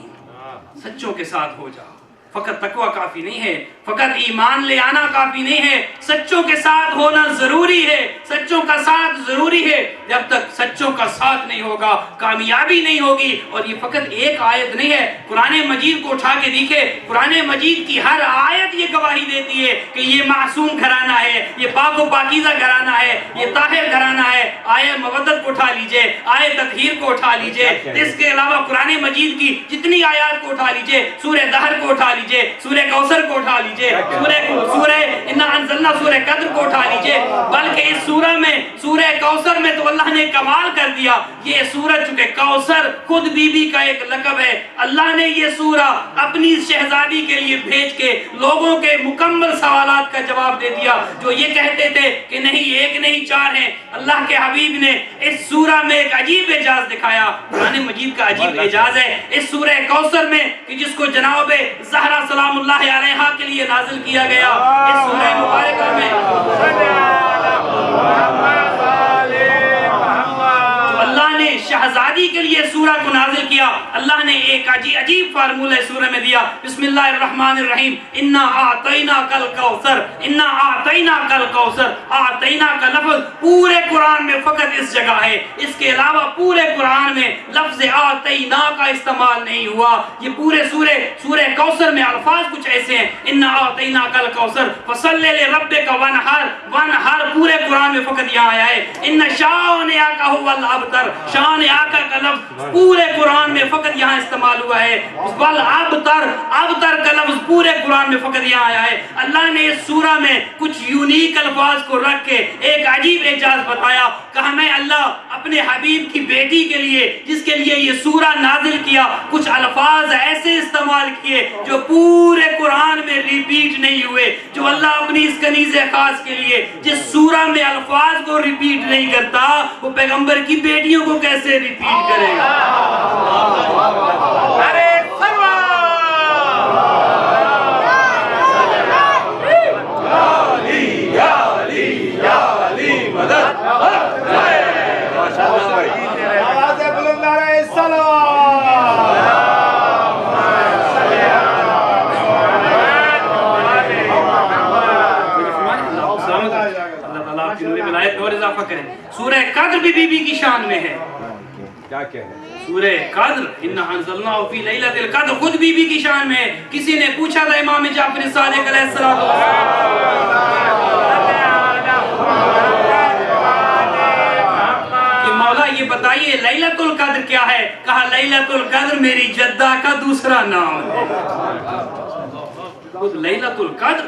سچوں کے ساتھ ہو جاؤ. فقط تقوی کافی نہیں ہے، فقط ایمان لے آنا کافی نہیں ہے، سچوں کے ساتھ ہونا ضروری ہے. سچوں کا ساتھ ضروری ہے. جب تک سچوں کا ساتھ نہیں ہوگا کامیابی نہیں ہوگی. اور یہ فقط ایک آیت نہیں ہے، قرآن مجید کو اٹھا کے دیکھے، قرآن مجید کی ہر آیت یہ گواہی دیتی ہے کہ یہ معصوم گھرانہ ہے، یہ پاک و پاکیزہ گھرانہ ہے، یہ طاہر گھرانہ ہے. آیت مودت کو اٹھا لیجئے، آیت تطہیر کو اٹھا لیجئے، اس کے علاوہ قرآن مجید کی جتنی آیات کو اٹھا لیجئے، سورہ دہر کو اٹھا لیجئے، سورہ کوثر کو اٹھا لیجئے، سورہ انا انزلنا سورہ قدر کو اٹھا لیجئے. بلکہ اس سورہ میں، سورہ کوثر میں تو اللہ نے کمال کر دیا. یہ سورہ چونکہ کوثر خود بی بی کا ایک لقب ہے، اللہ نے یہ سورہ اپنی شہزادی کے لیے بھیج کے لوگوں کے مکمل سوالات کا جواب دے دیا جو یہ کہتے تھے کہ نہیں ایک نہیں چار ہیں. اللہ کے حبیب نے اس سورہ میں ایک عجیب اعجاز دکھایا. قرآن مجید کا عجیب اعجاز ہے اس سورہ کوثر میں کہ جس کو جناب زہرا سلام اللہ علیہا کے لیے نازل کیا گیا. اس سورہ مبارکہ میں اللہ نے شہزادی کے لیے سورہ کو نازل کیا. اللہ نے ایک عجیب فارمولہ سورہ میں دیا. بسم اللہ الرحمن الرحیم. انا اعطیناک الکوثر، انا اعطیناک الکوثر. اعطینا کا لفظ پورے قرآن میں فقط اس جگہ ہے، اس کے علاوہ پورے قرآن میں لفظ اعطینا کا استعمال نہیں ہوا. یہ پورے سورہ کوثر میں الفاظ کچھ ایسے ہیں. انا اعطیناک الکوثر فصلی لربک وانحر. وانحر پورے قرآن میں فقط یہاں آیا ہے. ان شانئک هو الابتر. شان آقا کا لفظ پورے قرآن میں فقط یہاں استعمال ہوا ہے. ابتر کا لفظ پورے قرآن میں فقط یہاں آیا ہے. اللہ نے اس سورہ میں کچھ یونیک الفاظ کو رکھ کے ایک عجیب اعجاز بتایا. کہا میں اللہ اپنے حبیب کی بیٹی کے لیے جس کے لیے یہ سورہ نازل کیا کچھ الفاظ ایسے استعمال کیے جو پورے قرآن میں ریپیٹ نہیں ہوئے. جو اللہ اپنی اس کنیز خاص کے لیے جس سورہ میں الفاظ کو ریپیٹ نہیں کرتا وہ پیغمبر کی بیٹیوں کو کیسے ریپیٹ کرے گا. ارے سلوان یا علی مدد. ماشاءاللہ بھائی آواز بلند نعرہ سلام. اور اضافہ کریں. سورہ قدر بھی بی بی کی شان میں ہے. کیا کہہ رہے ہیں؟ سورہ قدر انا انزلناہ فی لیلۃ القدر خود بی بی کی شان میں ہے. کسی نے پوچھا تھا امام جعفر صادق علیہ السلام کہ مولا یہ بتائیے لیلۃ القدر کیا ہے؟ کہا لیلۃ القدر میری جدہ کا دوسرا نام ہے. خود لیلۃ القدر،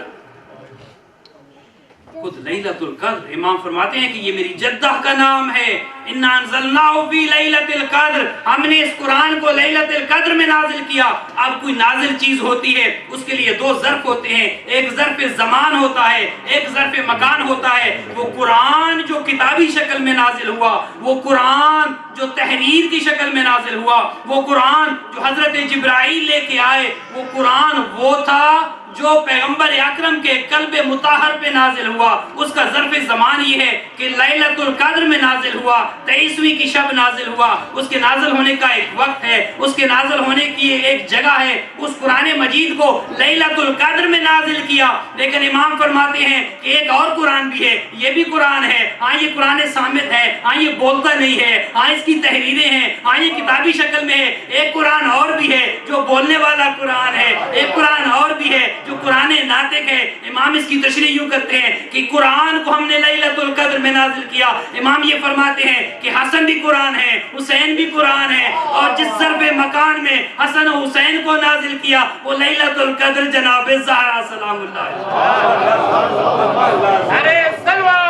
خود لیلۃ القدر امام فرماتے ہیں کہ یہ میری جدہ کا نام ہے. انا انزلناہ فی لیلۃ القدر، ہم نے اس قرآن کو لیلۃ القدر میں نازل کیا. اب کوئی نازل چیز ہوتی ہے اس کے لیے دو ظرف ہوتے ہیں، ایک ظرف زمان ہوتا ہے، ایک ظرف مکان ہوتا ہے. وہ قرآن جو کتابی شکل میں نازل ہوا، وہ قرآن جو تحریر کی شکل میں نازل ہوا، وہ قرآن جو حضرت جبرائیل لے کے آئے، وہ قرآن وہ تھا جو پیغمبر اکرم کے قلب مطہر پہ نازل ہوا. اس کا ظرف زمان یہ ہے کہ لیلۃ القدر میں نازل ہوا، 23ویں کی شب نازل ہوا. اس کے نازل ہونے کا ایک وقت ہے، اس کے نازل ہونے کی ایک جگہ ہے. اس قرآن مجید کو لیلۃ القدر میں نازل کیا. لیکن امام فرماتے ہیں کہ ایک اور قرآن بھی ہے، یہ بھی قرآن ہے. ہاں یہ قرآن صامت ہے، ہاں یہ بولتا نہیں ہے، ہاں اس کی تحریریں ہیں، ہاں یہ کتابی شکل میں ہے. ایک قرآن اور بھی ہے جو بولنے والا قرآن ہے. ایک قرآن اور بھی ہے جو قرآن ناطق ہے. امام اس کی تشریح یوں کرتے ہیں کہ قرآن کو ہم نے لیلۃ القدر میں نازل کیا. امام یہ فرماتے ہیں کہ حسن بھی قرآن ہے، حسین بھی قرآن ہے، اور جس ظرف مکان میں حسن و حسین کو نازل کیا وہ لیلۃ القدر جناب زہرا سلام اللہ علیہا. ارے سلوان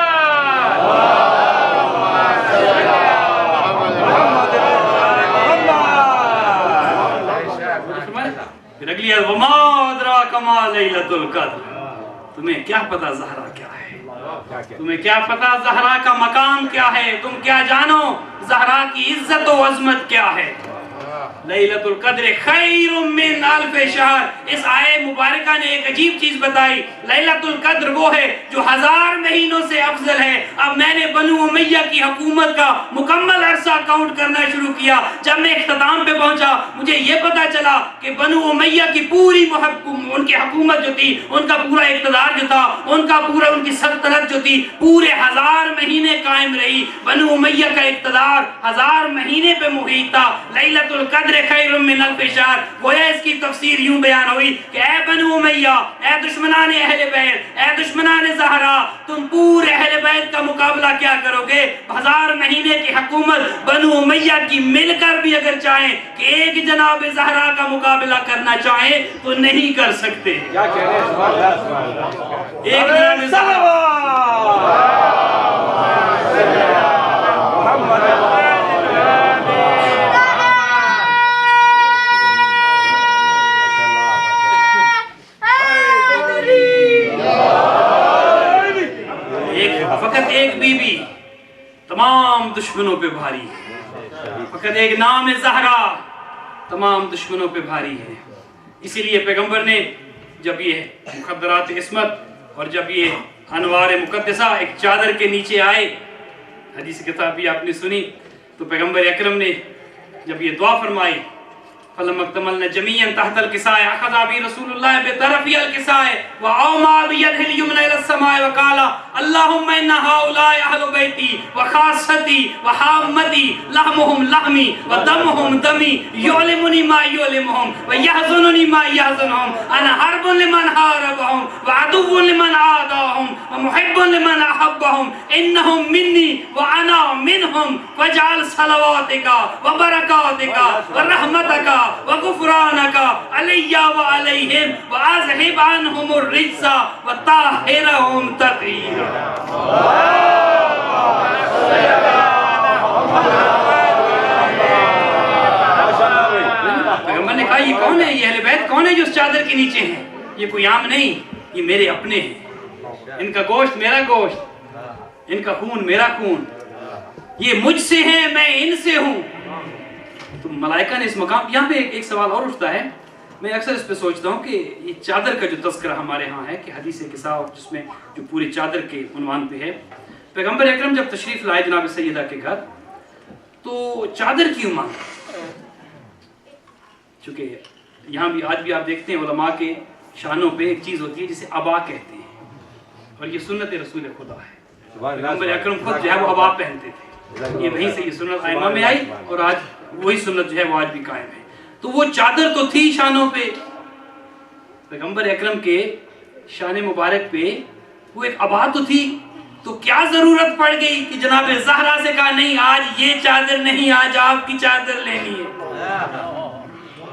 پھر اگلی ہے وما ادراک ما لیلۃ القدر. تمہیں کیا پتا زہرا کیا ہے؟ تمہیں کیا پتا زہرا کا مقام کیا ہے؟ تم کیا جانو زہرا کی عزت و عظمت کیا ہے؟ لیلۃ القدر خیر من الف شہر. اس آیہ مبارکہ نے ایک عجیب چیز بتائی. لیلۃ القدر وہ ہے جو 1000 مہینوں سے افضل ہے. اب میں نے بنو امیہ کی حکومت کا مکمل عرصہ کاؤنٹ کرنا شروع کیا. جب میں اختتام پہ پہنچا مجھے یہ پتا چلا کہ بنو امیہ کی پوری ان کی حکومت جو تھی, ان کا پورا اقتدار جو تھا, ان کی سلطنت جو تھی پورے 1000 مہینے قائم رہی. بنو امیہ کا اقتدار 1000 مہینے پہ محیط تھا. لیلۃ القدر خیر من الف شہر. گویا اس کی تفسیر یوں بیان ہوئی کہ اے بنو امیہ, اے دشمنان اہل بیت, اے دشمنان زہرا, تم پورے اہل بیت کا مقابلہ کیا کرو گے؟ 1000 مہینے کی حکومت بنو امیہ کی مل کر بھی اگر چاہیں کہ ایک جناب زہرا کا مقابلہ کرنا چاہیں تو نہیں کر سکتے. کیا کہہ رہے ہیں؟ سبحان اللہ, سبحان اللہ. ایک جناب زہرا فقط ایک بی بی تمام دشمنوں پہ بھاری ہے. فقط ایک نام زہرا تمام دشمنوں پہ بھاری ہے. اسی لیے پیغمبر نے جب یہ مخدرات عصمت اور جب یہ انوار مقدسہ ایک چادر کے نیچے آئے, حدیث کتاب بھی آپ نے سنی, تو پیغمبر اکرم نے جب یہ دعا فرمائی فَلَمَّا اكْتَمَلْنَا جَمِيعًا تَحْتَ الْكِسَاءِ أَخَذَ بِي رَسُولُ اللَّهِ بِطَرَفِي الْكِسَاءِ وَأَوْمَأَ بِيَدِهِ الْيُمْنَى إِلَى السَّمَاءِ وَقَالَ اللَّهُمَّ إِنَّ هَؤُلَاءِ أَهْلُ بَيْتِي وَخَاصَّتِي وَحَامَّتِي لَحْمُهُمْ لَحْمِي وَدَمُهُمْ دَمِي يُعْلِمُنِي مَا يُعْلِمُهُم وَيَحْزُنُنِي مَا يَحْزُنُهُم أَنَا حَرْبٌ لِمَنْ حَارَبَهُمْ وَعَدُوٌّ لِمَنْ عَادَاهُمْ وَمُحِبٌّ لِمَنْ أَحَبَّهُمْ إِنَّهُمْ مِنِّي وَأَنَا مِنْهُمْ وَاجْعَلْ صَلَوَاتِكَ وَبَرَكَاتِكَ وَرَحْمَتَكَ وَغُفْرَانَكَ عَلَيَّ وَعَلَيْهِمْ وَأَذْهِبْ عَنْهُمُ الرِّجْسَ وَطَهِّرْهُمْ تَطْهِيرًا. پیغمبر نے کہا یہ کون ہے, یہ اہل بیت کون ہے جو اس چادر کے نیچے ہیں؟ یہ کوئی عام نہیں, یہ میرے اپنے ہیں. ان کا گوشت میرا گوشت, ان کا خون میرا خون. یہ مجھ سے ہیں, میں ان سے ہوں. تو ملائکہ نے اس مقام, یہاں پہ ایک سوال اور اٹھتا ہے. میں اکثر اس پہ سوچتا ہوں کہ یہ چادر کا جو تذکرہ ہمارے ہاں ہے کہ حدیث کساء جس میں جو پوری چادر کے عنوان پہ ہے, پیغمبر اکرم جب تشریف لائے جناب سیدہ کے گھر تو چادر کیوں مانگا؟ چونکہ یہاں بھی آج بھی آپ دیکھتے ہیں علماء کے شانوں پہ ایک چیز ہوتی ہے جسے ابا کہتے ہیں, اور یہ سنت رسول خدا ہے. پیغمبر اکرم خود جو ہے وہ ابا پہنتے تھے. یہ وہیں سے یہ سنت ائمہ میں آئی اور آج وہی سنت جو ہے وہ آج بھی قائم ہے. تو وہ چادر تو تھی شانوں پہ, پیغمبر اکرم کے شان مبارک پہ وہ ایک ابا تو تھی. تو کیا ضرورت پڑ گئی کہ جناب زہرا سے کہا نہیں آج یہ چادر نہیں, آج آپ کی چادر لینی ہے؟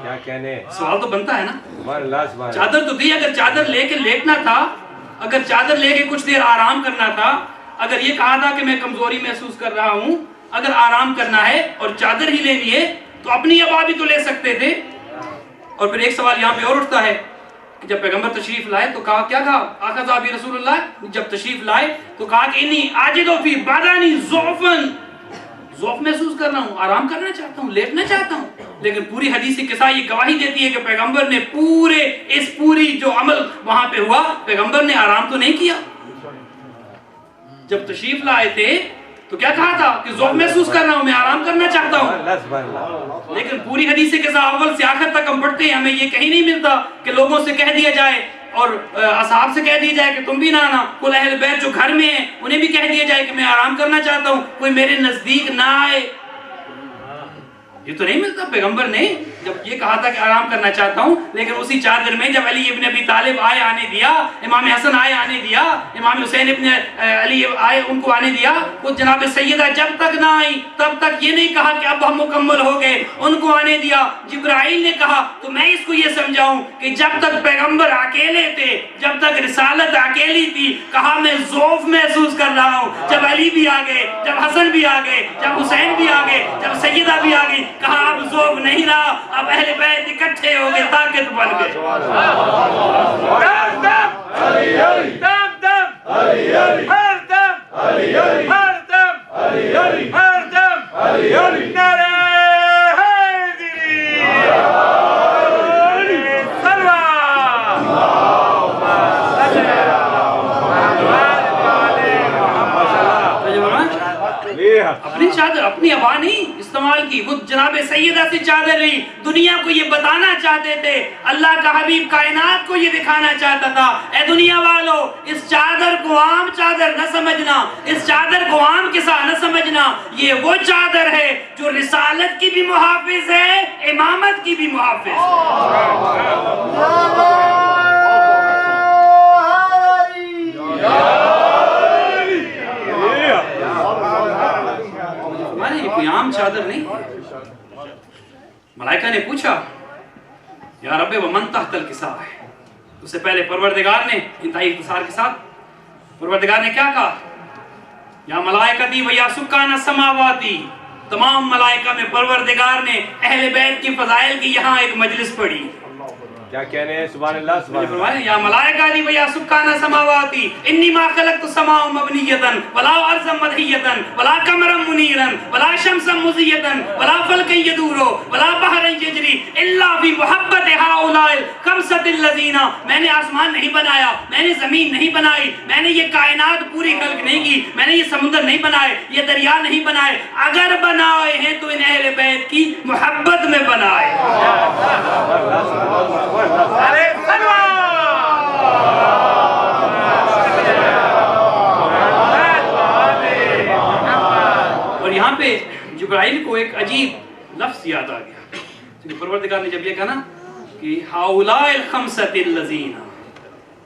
کیا کہنے, سوال تو بنتا ہے نا. چادر تو تھی, اگر چادر لے کے لیٹنا تھا, اگر چادر لے کے کچھ دیر آرام کرنا تھا, اگر یہ کہا تھا کہ میں کمزوری محسوس کر رہا ہوں, اگر آرام کرنا ہے اور چادر ہی لینی ہے تو اپنی ابا بھی تو لے سکتے تھے. اور پھر ایک سوال یہاں پہ اور اٹھتا ہے کہ جب پیغمبر تشریف لائے تو کہا, کیا کہا؟ اخذ بی رسول اللہ, جب تشریف لائے تو کہا کہ انی عاجز فی بدنی ضعفاً, ضعف محسوس کر رہا ہوں, آرام کرنا چاہتا ہوں, لیٹنا چاہتا ہوں. لیکن پوری حدیث قصہ یہ گواہی دیتی ہے کہ پیغمبر نے پوری جو عمل وہاں پہ ہوا, پیغمبر نے آرام تو نہیں کیا. جب تشریف لائے تھے تو کیا کہا تھا کہ ذوق محسوس کر رہا ہوں, میں آرام کرنا چاہتا ہوں. لیکن پوری حدیث کے ساتھ اول سے آخر تک ہم پڑھتے ہیں, ہمیں یہ کہیں نہیں ملتا کہ لوگوں سے کہہ دیا جائے اور اصحاب سے کہہ دیا جائے کہ تم بھی نہ آنا, کل اہل بیت جو گھر میں ہیں انہیں بھی کہہ دیا جائے کہ میں آرام کرنا چاہتا ہوں, کوئی میرے نزدیک نہ آئے. یہ تو نہیں ملتا. پیغمبر نے جب یہ کہا تھا کہ آرام کرنا چاہتا ہوں, لیکن اسی چادر میں جب علی ابن ابی طالب آئے آنے دیا, امام حسن آئے آنے دیا, امام حسین ابن علی آئے ان کو آنے دیا, وہ جناب سیدہ جب تک نہ آئی تب تک یہ نہیں کہا کہ اب ہم مکمل ہو گئے, ان کو آنے دیا. جبرائیل نے کہا تو میں اس کو یہ سمجھاؤں کہ جب تک پیغمبر اکیلے تھے, جب تک رسالت اکیلی تھی, کہا میں ذوف محسوس کر رہا ہوں. جب علی بھی آ گئے, جب حسن بھی آ گئے, جب حسین بھی آ گئے, جب سیدہ بھی آ گئی, کہا اب ذوق نہیں رہا, اب اہل بیت اکٹھے ہو گئے, طاقت بن گئے. اپنی چادر اپنی ابا نہیں استعمال کی، وہ جناب سیدہ سے چادر لی، دنیا کو یہ بتانا چاہتے تھے، اللہ کا حبیب کائنات کو یہ دکھانا چاہتا تھا، اے دنیا والو اس چادر کو عام چادر نہ سمجھنا، اس چادر کو عام قصہ نہ سمجھنا، یہ وہ چادر ہے جو رسالت کی بھی محافظ ہے، امامت کی بھی محافظ ہماری کوئی عام چادر نہیں۔ ملائکہ نے پوچھا یا رب ومن تحت الکساء ہے، اس سے پہلے پروردگار نے انتہائی اختصار کے ساتھ پروردگار نے کیا کہا؟ یا ملائکتی و یا سکان السماواتی، تمام ملائکہ میں پروردگار نے اہل بیت کی فضائل کی یہاں ایک مجلس پڑھی۔ کیا کہنے ہیں؟ سبحان اللہ سبحان اللہ۔ یا ملائکتی و یا سکان السماواتی انی ما خلقت السماء مبنیتا ولا ارضا مدحیتا ولا قمرا منیرا ولا شمسا مضیتا ولا فلکا یدور ولا بحرا یجری الا فی محبت ہؤلاء الخمسۃ الذین، میں نے آسمان نہیں بنایا، میں نے زمین نہیں بنائی، میں نے یہ کائنات پوری خلق نہیں کی، میں نے یہ سمندر نہیں بنائے، یہ دریا نہیں بنائے، اگر بنائے ہیں تو ان اہل بیت کی محبت میں بنائے۔ اور یہاں پہ جبرائیل کو ایک عجیب لفظ یاد آ گیا، پروردگار نے جب یہ کہا نا کہ ہؤلاء الخمسۃ الذین،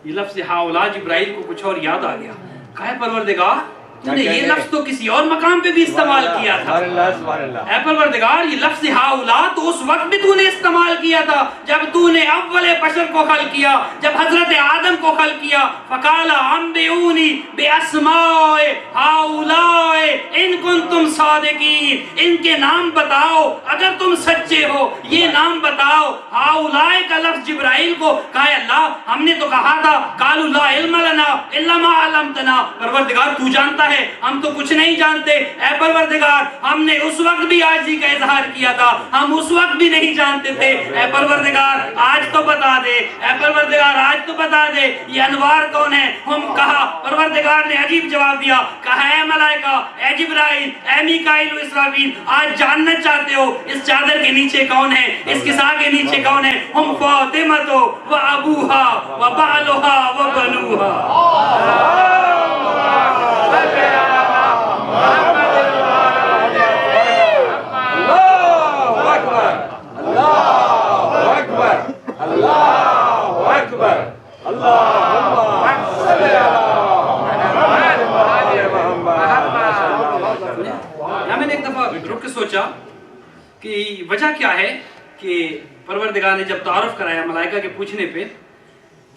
یہ لفظ ہؤلاء جبرائیل کو کچھ اور یاد آ گیا، کہا ہے پروردگار تو نے یہ لفظ تو کسی اور مقام پہ بھی استعمال کیا تھا، اے پروردگار یہ لفظ ہؤلاء تو اس وقت بھی تو نے استعمال کیا تھا جب تو نے اول بشر کو خلق کیا، جب حضرت آدم کو خلق کیا، فقال انبئونی باسماء ہؤلاء ان کنتم صادقین، ان کے نام بتاؤ اگر تم سچے ہو، یہ نام بتاؤ۔ ہؤلاء کا لفظ جبرائیل کو کہا ہے اللہ ہم نے تو کہا تھا قالوا لا علم لنا الا ما علمتنا، پروردگار تو جانتا ہے ہم تو کچھ نہیں جانتے، اے پروردگار ہم نے اس وقت بھی عاجزی کا اظہار کیا تھا، ہم اس وقت بھی نہیں جانتے تھے، اے پروردگار آج تو بتا دے، اے پروردگار آج تو بتا دے یہ انوار کون ہے؟ ہم کہا، پروردگار نے عجیب جواب دیا، کہا اے ملائکہ، اے جبرائیل، اے میکائیل و اسرافیل، آج جاننا چاہتے ہو اس چادر کے نیچے کون ہے، اس کساء کے نیچے کون ہے؟ ہم فاطمہ و ابوہا و بعلہا و بنوہا۔ میں نے ایک دفعہ رک کے سوچا کہ وجہ کیا ہے کہ پروردگار نے جب تعارف کرایا ملائکہ کے پوچھنے پہ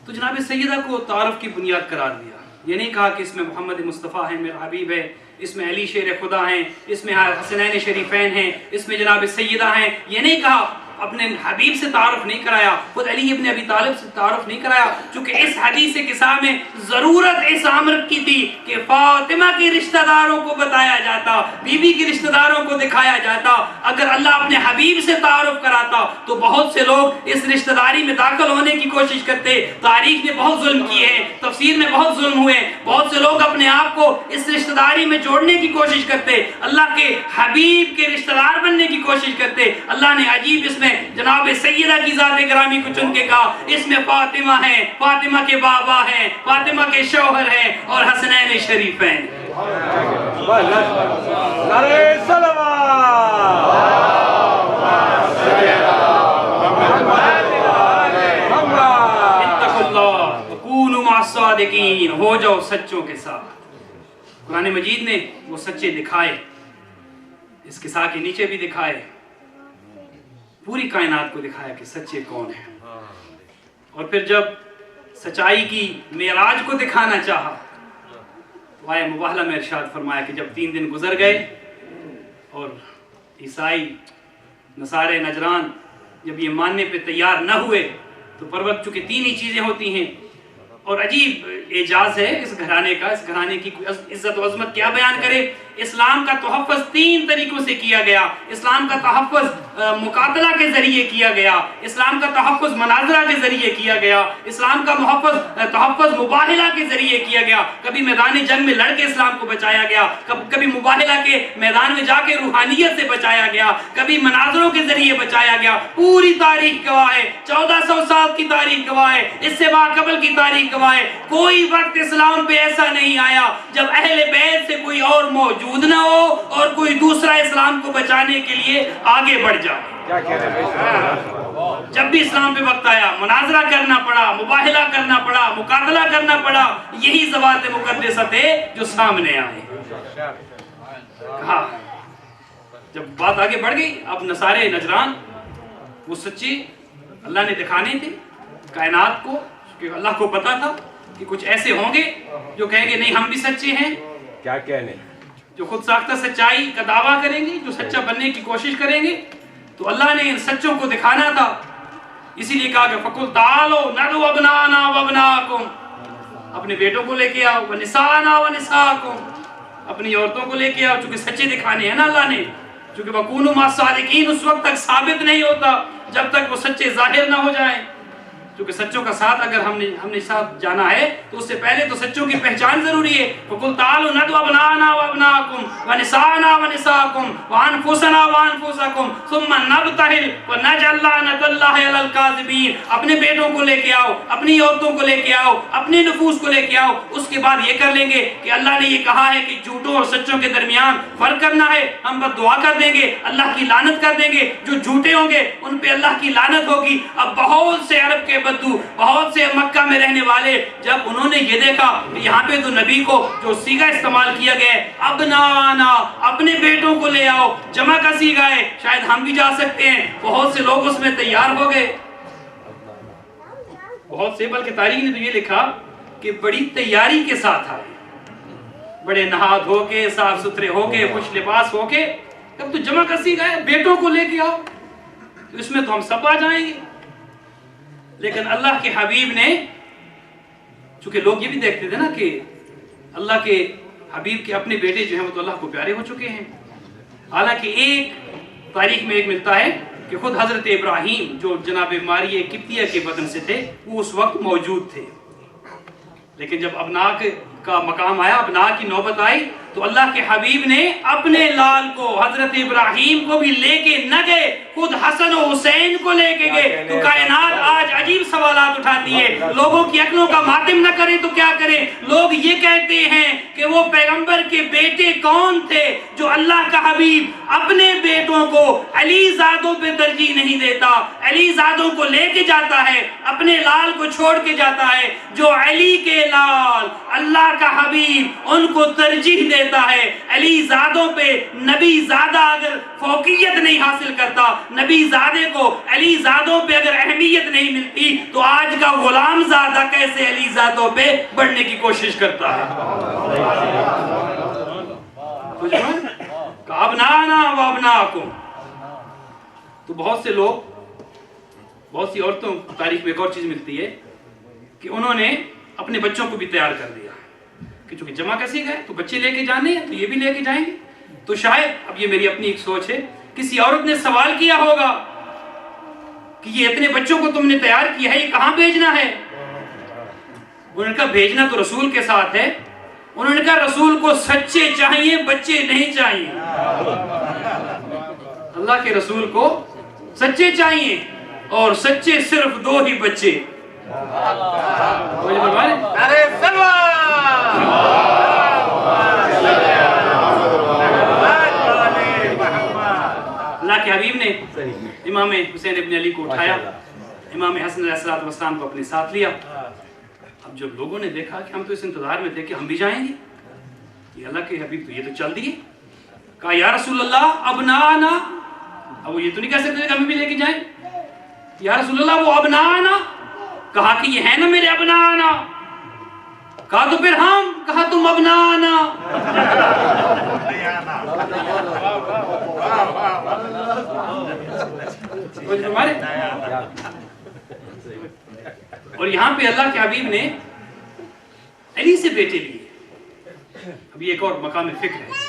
تو جناب سیدہ کو تعارف کی بنیاد قرار دیا، یہ نہیں کہا کہ اس میں محمد مصطفیٰ ہے میرا حبیب ہے، اس میں علی شیر خدا ہیں، اس میں حسنین شریفین ہیں، اس میں جناب سیدہ ہیں، یہ نہیں کہا، اپنے حبیب سے تعارف نہیں کرایا، خود علی ابن ابی طالب سے تعارف نہیں کرایا، چونکہ اس حدیث قصہ میں ضرورت اس امر کی تھی کہ فاطمہ کے رشتہ داروں کو بتایا جاتا، بی بی کے رشتہ داروں کو دکھایا جاتا، اگر اللہ اپنے حبیب سے تعارف کراتا تو بہت سے لوگ اس رشتہ داری میں داخل ہونے کی کوشش کرتے، تاریخ نے بہت ظلم کیے ہیں، تفسیر میں بہت ظلم ہوئے، بہت سے لوگ اپنے آپ کو اس رشتہ داری میں جوڑنے کی کوشش کرتے، اللہ کے حبیب کے رشتہ دار بننے کی کوشش کرتے، اللہ نے عجیب اس میں جناب سیدہ کی ذات گرامی کو چن کے کہا اس میں فاطمہ ہیں، فاطمہ کے بابا ہیں، فاطمہ کے شوہر ہیں اور حسنین شریف ہیں۔ اتقوا اللہ وکونوا مع الصادقین، ہو جاؤ سچوں کے ساتھ۔ قرآن مجید نے وہ سچے دکھائے، اس قصہ کے نیچے بھی دکھائے، پوری کائنات کو دکھایا کہ سچے کون ہیں، اور پھر جب سچائی کی معراج کو دکھانا چاہا تو آیہ مباہلہ میں ارشاد فرمایا کہ جب 3 دن گزر گئے اور عیسائی نصارے نجران جب یہ ماننے پہ تیار نہ ہوئے تو پرورد چونکہ 3 ہی چیزیں ہوتی ہیں، اور عجیب اعجاز ہے اس گھرانے کا، اس گھرانے کی عزت و عظمت کیا بیان کرے۔ اسلام کا تحفظ 3 طریقوں سے کیا گیا۔ اسلام کا تحفظ مقاتلہ کے ذریعے کیا گیا، اسلام کا تحفظ مناظرہ کے ذریعے کیا گیا، اسلام کا تحفظ مباہلہ کے ذریعے کیا گیا۔ کبھی میدان جنگ میں لڑ کے اسلام کو بچایا گیا، کبھی مباہلہ کے میدان میں جا کے روحانیت سے بچایا گیا، کبھی مناظروں کے ذریعے بچایا گیا۔ پوری تاریخ گواہ ہے، 1400 سال کی تاریخ گواہ ہے، اس سے قبل کی تاریخ گواہ ہے۔ کوئی وقت اسلام پہ ایسا نہیں آیا جب اہل بیت سے کوئی اور موجود نہ ہو اور کوئی دوسرا اسلام کو بچانے کے لیے آگے بڑھ جائے۔ جب بھی اسلام پہ وقت آیا مناظرہ کرنا پڑا، مباہلہ کرنا پڑا، مقاتلہ کرنا پڑا، یہی ذوات مقدسہ تھے جو سامنے آئے۔ کہا جب بات آگے بڑھ گئی، اب نصارے نجران وہ سچے اللہ نے دکھانے تھے کائنات کو، کہ اللہ کو پتا تھا کہ کچھ ایسے ہوں گے جو کہیں گے نہیں ہم بھی سچے ہیں، کیا کہنے، جو خود ساختہ سچائی کا دعویٰ کریں گے، جو سچا بننے کی کوشش کریں گے۔ تو اللہ نے ان سچوں کو دکھانا تھا، اسی لیے کہا کہ فَقُلْ تَعَالَوْا نَدْعُ أَبْنَاءَنَا وَأَبْنَاءَكُمْ، اپنے بیٹوں کو لے کے آؤ، وَنِسَاءَنَا وَنِسَاءَكُمْ، اپنی عورتوں کو لے کے آؤ، چونکہ سچے دکھانے ہیں نا اللہ نے۔ چونکہ وَكُونُوا مَعَ الصَّادِقِينَ اس وقت تک ثابت نہیں ہوتا جب تک وہ سچے ظاہر نہ ہو جائیں۔ کیونکہ سچوں کا ساتھ اگر ہم نے ساتھ جانا ہے تو اس سے پہلے تو سچوں کی پہچان ضروری ہے۔ فَقُلْ تَعَالُوا نَدْعُ أَبْنَاءَنَا وَأَبْنَاءَكُمْ وَنِسَاءَنَا وَنِسَاءَكُمْ وَأَنفُسَنَا وَأَنفُسَكُمْ ثُمَّ نَبْتَهِلْ وَنَجْعَلْ لَعْنَةَ اللَّهِ عَلَى الْكَاذِبِينَ، اپنے بیٹوں کو لے کے آؤ، اپنی عورتوں کو لے کے آؤ، اپنے نفوس کو لے کے آؤ، اس کے بعد یہ کر لیں گے کہ اللہ نے یہ کہا ہے کہ جھوٹوں اور سچوں کے درمیان فرق کرنا ہے، ہم بس دعا کر دیں گے، اللہ کی لعنت کر دیں گے۔ جو جھوٹے ہوں گے ان پہ اللہ کی لعنت ہوگی۔ اب بہت سے عرب کے بدو، بہت سے مکہ میں رہنے والے جب انہوں نے یہ دیکھا کہ یہاں پہ تو نبی کو جو صیغہ استعمال کیا گیا ہے ابنانا، اپنے بیٹوں کو لے آؤ، جمع کا صیغہ ہے، شاید ہم بھی جا سکتے ہیں، بہت سے لوگ اس میں تیار ہو گئے۔ بہت سے، بلکہ تاریخ نے تو یہ لکھا کہ بڑی تیاری کے ساتھ آئے، بڑے نہا دھو کے، صاف ستھرے ہو کے، خوش لباس ہو کے۔ اب تو جمع کا صیغہ ہے، بیٹوں کو لے کے آؤ، تو اس میں تو ہم سب آ جائیں گے۔ لیکن اللہ کے حبیب نے، چونکہ لوگ یہ بھی دیکھتے تھے نا کہ اللہ کے حبیب کے اپنے بیٹے جو ہیں وہ تو اللہ کو پیارے ہو چکے ہیں۔ حالانکہ ایک تاریخ میں ایک ملتا ہے کہ خود حضرت ابراہیم جو جناب ماریہ قبطیہ کے بدن سے تھے وہ اس وقت موجود تھے، لیکن جب ابناء کا مقام آیا، ابناء کی نوبت آئی، تو اللہ کے حبیب نے اپنے لال کو، حضرت ابراہیم کو بھی لے کے نہ گئے، خود حسن و حسین کو لے کے گئے۔ تو کائنات آج عجیب سوالات اٹھاتی ہے، لوگوں کی عقلوں کا ماتم نہ کرے تو کیا کرے۔ لوگ یہ کہتے ہیں کہ وہ پیغمبر کے بیٹے کون تھے جو اللہ کا حبیب اپنے بیٹوں کو علی زادوں پہ ترجیح نہیں دیتا، علی زادوں کو لے کے جاتا ہے، اپنے لال کو چھوڑ کے جاتا ہے۔ جو علی کے لال، اللہ کا حبیب ان کو ترجیح دیتا ہے، علی زادوں پہ نبی زادہ اگر فوقیت نہیں حاصل کرتا، نبی زادے کو علی زادوں پہ اگر اہمیت نہیں ملتی، تو آج کا غلام زادہ کیسے علی زادوں پہ بڑھنے کی کوشش کرتا ہے۔ ابنانا و ابناکم، تو بہت سے لوگ، بہت سی عورتوں تاریخ میں ایک اور چیز ملتی ہے کہ انہوں نے اپنے بچوں کو بھی تیار کر دیا کہ چونکہ جمع کسی گئے تو بچے لے کے جانے ہیں تو یہ بھی لے کے جائیں گے۔ تو شاید، اب یہ میری اپنی ایک سوچ ہے، کسی عورت نے سوال کیا ہوگا کہ یہ اتنے بچوں کو تم نے تیار کیا ہے، یہ کہاں بھیجنا ہے؟ انہوں نے کہا بھیجنا تو رسول کے ساتھ ہے۔ انہوں نے کہا رسول کو سچے چاہیے، بچے نہیں چاہیے۔ اللہ کے رسول کو سچے چاہیے، اور سچے صرف 2 ہی بچے۔ اللہ کے حبیب نے امام حسین ابن علی کو اٹھایا، امام حسن علیہ السلام کو اپنے ساتھ لیا۔ اب جب لوگوں نے دیکھا کہ ہم تو اس انتظار میں تھے کہ ہم بھی جائیں گے، یہ اللہ کے حبیب تو یہ تو چل دیے، کہا یا رسول اللہ ابنانا، اب وہ یہ تو نہیں کہہ سکتے کہ ہم بھی لے کے جائیں، یا رسول اللہ وہ ابنانا، کہا کہ یہ ہے نا میرے ابنانا، کہا تو پھر ہم، کہا تم ابنانا۔ اور یہاں پہ اللہ کے حبیب نے علی سے بیٹے لیے. اب یہ ایک اور مقام فکر ہے.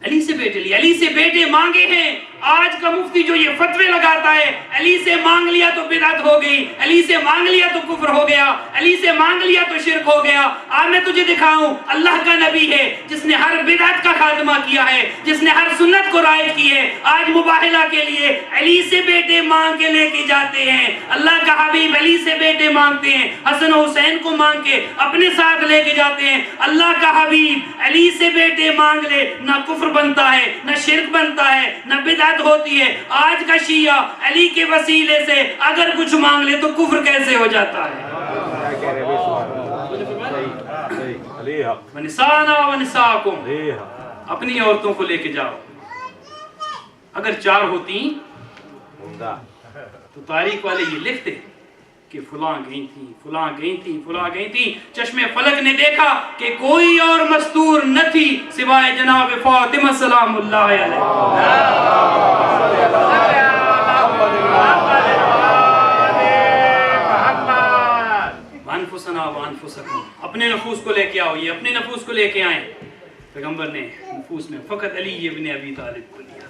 علی سے بیٹے لیے, علی سے بیٹے مانگے ہیں. آج کا مفتی جو یہ فتوے لگاتا ہے علی سے مانگ لیا تو بدعت ہو گئی, علی سے مانگ لیا تو کفر ہو گیا, علی سے مانگ لیا تو شرک ہو گیا. آج میں تجھے دکھاؤں اللہ کا نبی ہے جس نے ہر بدعت کا خاتمہ کیا ہے, جس نے ہر سنت کو رائج کی ہے. آج مباہلہ کے لیے علی سے بیٹے مانگ کے لے کے جاتے ہیں. اللہ کا حبیب علی سے بیٹے مانگتے ہیں, حسن و حسین کو مانگ کے اپنے ساتھ لے کے جاتے ہیں. اللہ کا حبیب علی سے بیٹے مانگ لے, نہ کفر بنتا ہے, نہ شرک بنتا ہے, نہ بدعت ہوتی ہے. آج کا شیعہ علی کے وسیلے سے اگر کچھ مانگ لے تو کفر کیسے ہو جاتا ہے؟ ونسانا ونساکم, اپنی عورتوں کو لے کے جاؤ. اگر 4 ہوتی تو تاریخ والے یہ لکھتے کہ فلاں گئی تھی, فلاں گئی تھی, فلاں گئی تھی. چشم فلک نے دیکھا کہ کوئی اور مستور نہ تھی سوائے جناب فاطمہ سلام اللہ علیہ. وانفسنا وانفسکم, اپنے نفوس کو لے کے آؤ. یہ اپنے نفوس کو لے کے آئیں. پیغمبر نے نفوس میں فقط علی ابن ابی طالب کو لیا,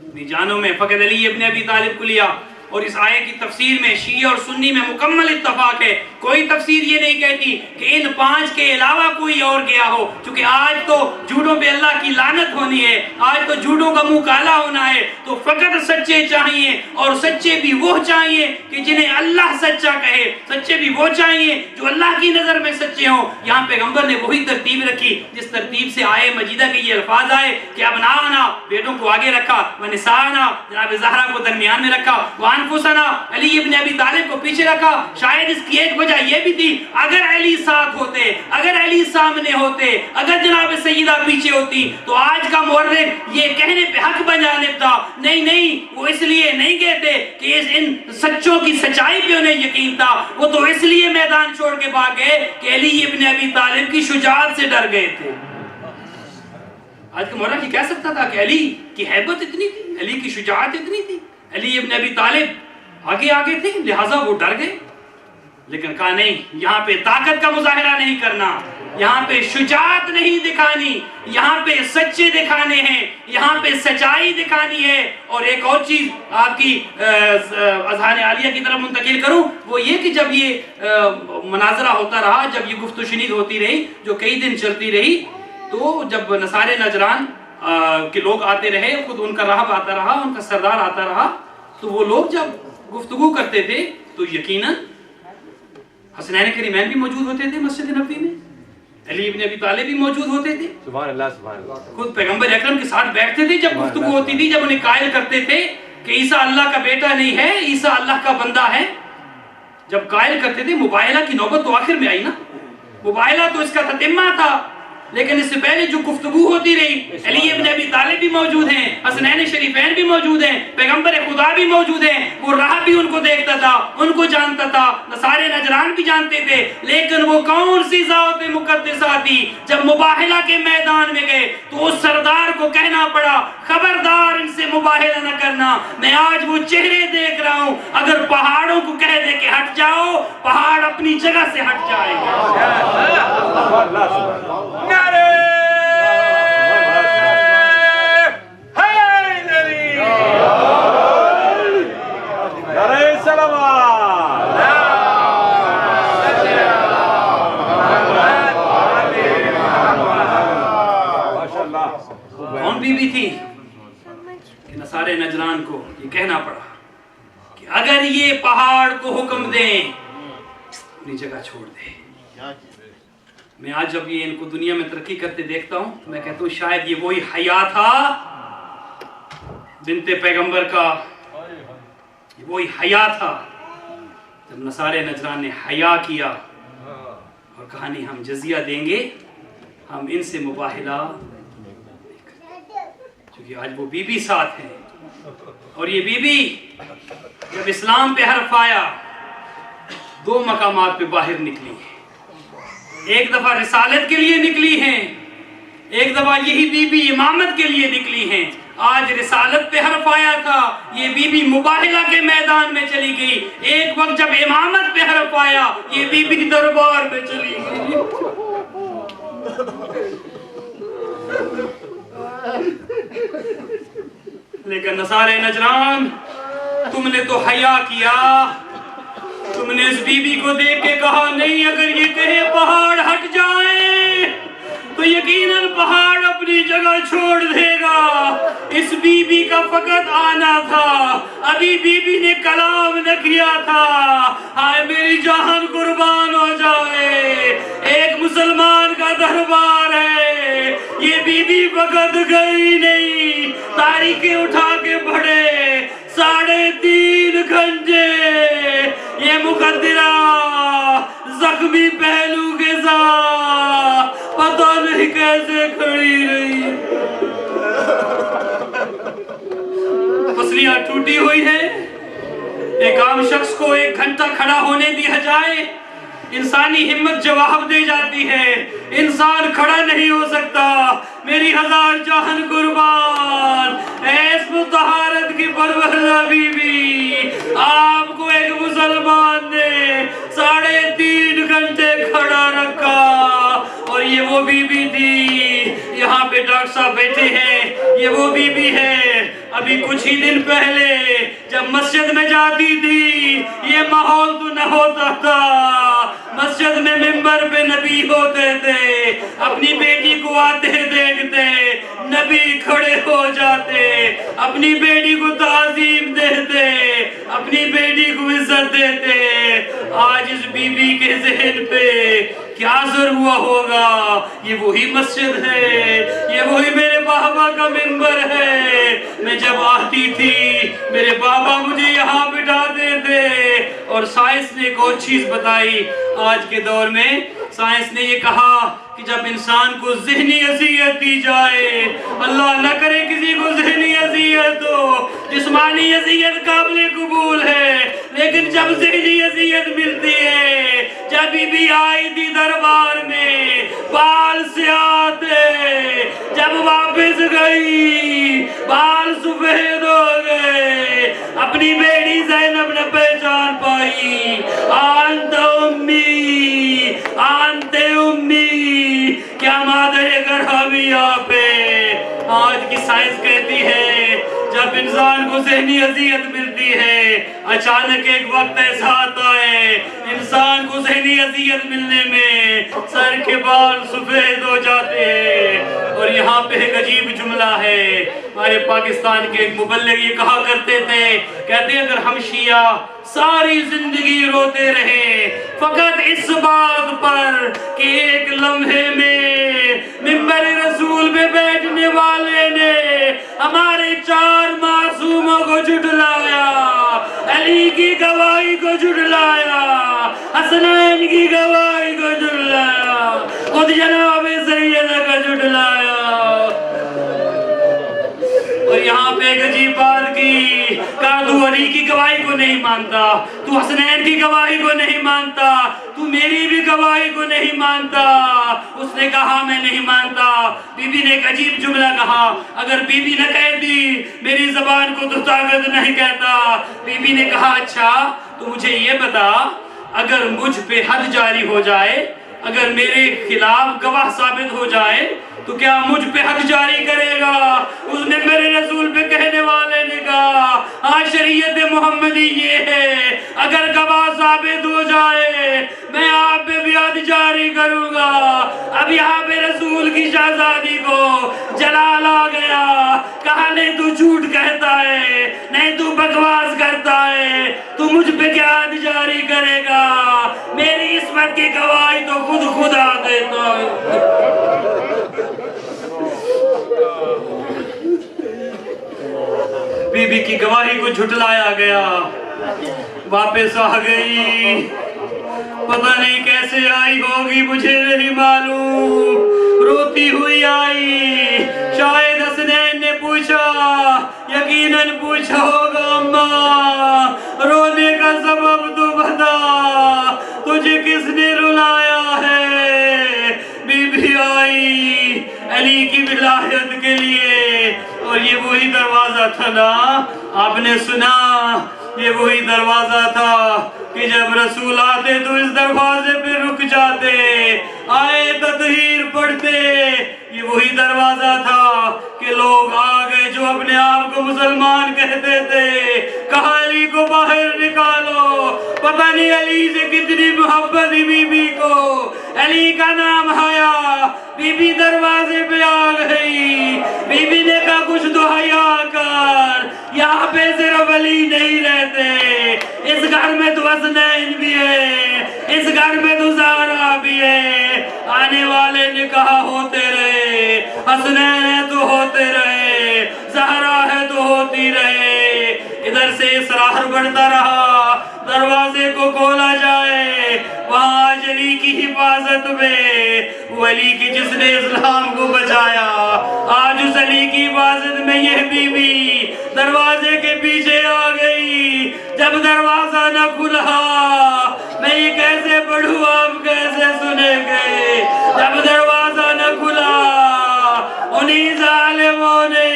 اپنی جانوں میں فقط علی ابن ابی طالب کو لیا. اور اس آیت کی تفسیر میں شیعہ اور سنی میں مکمل اتفاق ہے. کوئی تفسیر یہ نہیں کہتی کہ ان 5 کے علاوہ کوئی اور گیا ہو, چونکہ آج تو جھوٹوں پہ اللہ کی لعنت ہونی ہے, آج تو جھوٹوں کا منہ کالا ہونا ہے. تو فقط سچے چاہیے, اور سچے بھی وہ چاہیے کہ جنہیں اللہ سچا کہے, سچے بھی وہ چاہیے جو اللہ کی نظر میں سچے ہوں. یہاں پیغمبر نے وہی ترتیب رکھی جس ترتیب سے آئے مجیدہ کے یہ الفاظ آئے کہ ابنانا, بیٹوں کو آگے رکھا, ونسانا, جناب زہرا کو درمیان میں رکھا, وانفسنا, علی ابن ابی طالب کو پیچھے رکھا. شاید اس کی ایک وجہ یہ بھی تھی, اگر علی ساتھ ہوتے, اگر علی سامنے ہوتے, اگر جناب سیدہ پیچھے ہوتی تو آج کا مورخ یہ کہنے پہ حق بن جانب تھا نہیں نہیں وہ اس لیے نہیں کہتے کہ ان سچوں کی سچائی پہ انہیں یقین تھا, وہ تو اس لیے میدان چھوڑ کے بھاگ گئے کہ علی ابن ابی طالب کی شجاعت سے ڈر گئے تھے. آج کا مورخ یہ کہہ سکتا تھا کہ علی کی ہیبت اتنی تھی, علی کی شجاعت اتنی تھی, علی ابن ابی طالب آگے آگے تھے لہٰذا وہ ڈر گئے. لیکن کہا نہیں, یہاں پہ طاقت کا مظاہرہ نہیں کرنا, یہاں پہ شجاعت نہیں دکھانی, یہاں پہ سچے دکھانے ہیں, یہاں پہ سچائی دکھانی ہے. اور ایک اور چیز آپ کی اذہان عالیہ کی طرف منتقل کروں, وہ یہ کہ جب یہ مناظرہ ہوتا رہا, جب یہ گفت و شنید ہوتی رہی جو کئی دن چلتی رہی, تو جب نصارے نجران کے لوگ آتے رہے, خود ان کا راہب آتا رہا, ان کا سردار آتا رہا, تو وہ لوگ جب گفتگو کرتے تھے تو یقیناً حسنین کریمین بھی موجود ہوتے تھے مسجد نبوی میں, علی ابن ابی طالب بھی موجود ہوتے تھے, سبحان اللہ سبحان اللہ, خود پیغمبر اکرم کے ساتھ بیٹھتے تھے جب گفتگو ہوتی تھی, جب انہیں قائل کرتے تھے کہ عیسیٰ اللہ کا بیٹا نہیں ہے, عیسیٰ اللہ کا بندہ ہے. جب قائل کرتے تھے, مباہلہ کی نوبت تو آخر میں آئی نا, مباہلہ تو اس کا تتمہ تھا, لیکن اس سے پہلے جو گفتگو ہوتی رہی, علی ابن ابی طالب بھی موجود ہیں, حسنین شریفین بھی موجود ہیں, پیغمبر خدا بھی موجود ہیں. وہ راہ بھی ان کو دیکھتا تھا, ان کو جانتا تھا, نصارے نجران بھی جانتے تھے. لیکن وہ کون سی ذات مقدسہ تھی, جب مباہلہ کے میدان میں گئے تو اس سردار کو کہنا پڑا خبردار ان سے مباہلہ نہ کرنا, میں آج وہ چہرے دیکھ رہا ہوں, اگر پہاڑوں کو کہہ دے کہ ہٹ جاؤ, پہاڑ اپنی جگہ سے ہٹ جائے گا. کون بی بی تھی کہ نصارے نجران کو یہ کہنا پڑا کہ اگر یہ پہاڑ کو حکم دیں اپنی جگہ چھوڑ دے. میں آج جب یہ ان کو دنیا میں ترقی کرتے دیکھتا ہوں تو میں کہتا ہوں شاید یہ وہی حیا تھا بنت پیغمبر کا, یہ وہی حیا تھا جب نصارے نجران نے حیا کیا اور کہا نہیں ہم جزیہ دیں گے, ہم ان سے مباہلہ, کیونکہ آج وہ بی بی ساتھ ہیں. اور یہ بی بی جب اسلام پہ حرف آیا 2 مقامات پہ باہر نکلی ہیں. ایک دفعہ رسالت کے لیے نکلی ہیں, ایک دفعہ یہی بی بی امامت کے لیے نکلی ہیں. آج رسالت پہ حرف آیا تھا، یہ بی بی مباہلہ کے میدان میں چلی گئی۔ ایک وقت جب امامت پہ حرف آیا، یہ بی بی دربار میں چلی گئی۔ لیکن نصارے نجران، تم نے تو حیا کیا، تم نے اس بی بی کو دیکھ کے کہا نہیں، اگر یہ کہے پہاڑ ہٹ جائے تو یقیناً پہاڑ اپنی جگہ چھوڑ دے گا۔ اس بی بی کا فقط آنا تھا، ابھی بی بی نے کلام نہ کیا تھا۔ ہائے میری جان قربان ہو جائے، ایک مسلمان کا دربار ہے، یہ بی بی فقط گئی نہیں، تاریخیں اٹھا کے پڑھے 3.5 گھنٹے یہ مقدرہ زخمی پہلو کے ساتھ پتہ نہیں کیسے کھڑی رہی۔ پسلیاں ٹوٹی ہوئی ہیں، ایک عام شخص کو 1 گھنٹہ کھڑا ہونے دیا جائے، انسانی ہمت جواب دے جاتی ہے، انسان کھڑا نہیں ہو سکتا۔ میری 1000 جان قربان، ایس مطہارت کی پروردہ بی بی، آپ کو ایک مسلمان نے 3.5 گھنٹے کھڑا رکھا، اور یہ وہ بی بی تھی۔ یہاں پہ ڈاکٹر صاحب بیٹھے ہیں، یہ وہ بی بی ہے، ابھی کچھ ہی دن پہلے جب مسجد میں جاتی تھی یہ ماحول تو نہ ہوتا تھا، مسجد میں ممبر پہ نبی ہوتے تھے، اپنی بیٹی کو آتے دیکھتے نبی کھڑے ہو جاتے، اپنی بیٹی کو تعظیم دیتے، اپنی بیٹی کو عزت دیتے۔ آج اس بی بی کے ذہن پہ کیا اثر ہوا ہوگا؟ یہ وہی مسجد ہے، یہ وہی میرے بابا کا منبر ہے، میں جب آتی تھی میرے بابا مجھے یہاں بٹھاتے تھے۔ اور سائنس نے ایک اور چیز بتائی، آج کے دور میں سائنس نے یہ کہا کہ جب انسان کو ذہنی اذیت دی جائے، اللہ نہ کرے کسی کو ذہنی اذیت ہو، جسمانی اذیت قابل قبول ہے، لیکن جب ذہنی اذیت ملتی ہے، جب بی بی آئی تھی دربار میں بال سیاہ تھے، جب واپس گئی بال سفید ہو گئے، اپنی بیٹی زینب نے پہچان پائی، آنت امی، آنت امی، کیا مادر گرہمی آپ ہے۔ آج کی سائنس کہتی ہے جب انسان کو ذہنی اذیت ملتی ہے، اچانک ایک وقت ایسا آتا ہے انسان کو ذہنی اذیت ملنے میں سر کے بال سفید ہو جاتے ہیں۔ اور یہاں پہ ایک عجیب جملہ ہے، ہمارے پاکستان کے ایک مبلغ یہ کہا کرتے تھے، کہتے ہیں اگر ہم شیعہ ساری زندگی روتے رہے فقط اس بات پر کہ ایک لمحے میں منبر رسول میں بیٹھنے والے نے ہمارے 4 معصوموں کو جھٹلایا، علی کی گواہی کو جھٹلایا، حسنین کی گواہی کو جھٹلایا، خود جناب سیدہ کا جھٹلایا۔ اور یہاں پہ ایک عجیب بات کی، کہا تو علی کی گواہی کو نہیں مانتا، تو حسنین کی گواہی کو نہیں مانتا، تو میری بھی گواہی کو نہیں مانتا۔ اس نے کہا میں نہیں مانتا۔ بی بی نے ایک عجیب جملہ کہا، اگر بی بی نہ کہتی میری زبان کو تو طاقت نہیں کہتا۔ بی بی نے کہا اچھا تو مجھے یہ بتا، اگر مجھ پہ حد جاری ہو جائے، اگر میرے خلاف گواہ ثابت ہو جائے تو کیا مجھ پہ حد جاری کرے گا؟ اس نے میرے رسول پہ کہنے والے نے کہا ہاں شریعت محمدی یہ ہے، اگر گواہ ثابت ہو جائے میں آپ پہ بھی حد جاری کروں گا۔ اب یہاں پہ رسول کی شہزادی کو جلال آ گیا، کہا نہیں تو جھوٹ کہتا ہے، نہیں تو بکواس کرتا ہے، تو مجھ پہ کیا حد جاری کرے گا؟ میری عصمت کی گواہی تو خود خدا دیتا ہے۔ بی بی کی گواہی کو جھٹلایا گیا، واپس آ گئی، پتہ نہیں کیسے آئی ہوگی مجھے نہیں معلوم، روتی ہوئی آئی۔ شاید حسنین نے پوچھا، یقیناً پوچھا ہوگا اماں رونے کا سبب تو بتا، تجھے کس نے رلایا ہے؟ بی بی آئی علی کی ولایت کے لیے، اور یہ وہی دروازہ تھا نا، آپ نے سنا، یہ وہی دروازہ تھا کہ جب رسول آتے تو اس دروازے پہ رک جاتے، آئے تطہیر پڑھتے۔ یہ وہی دروازہ تھا کہ لوگ آ گئے جو اپنے آپ کو مسلمان کہتے تھے، کہا علی کو باہر نکالو، پتہ نہیں علی سے کتنی محبت بی بی کو، علی کا نام آیا، بی بی دروازے پہ آ گئی، بی بی نے کہا کچھ تو حیا کر، یہاں پہ صرف علی نہیں رہتے، اس گھر میں تو حسنین بھی ہے، اس گھر میں تو زہرا بھی ہے۔ آنے والے نے کہا ہوتے رہے، حسنین ہے تو ہوتے رہے، زہرا ہے تو ہوتی رہے۔ ادھر سے اصرار بڑھتا رہا دروازے کو کھولا جائے، وہاں آج علی کی حفاظت میں، وہ علی کی جس نے اسلام کو بچایا، آج اس علی کی حفاظت میں یہ بی بی دروازے کے پیچھے آ گئی۔ جب دروازہ نہ کھلا، میں یہ کیسے پڑھوں آپ کیسے سنیں گے؟ جب دروازہ نہ کھلا، انہی ظالموں نے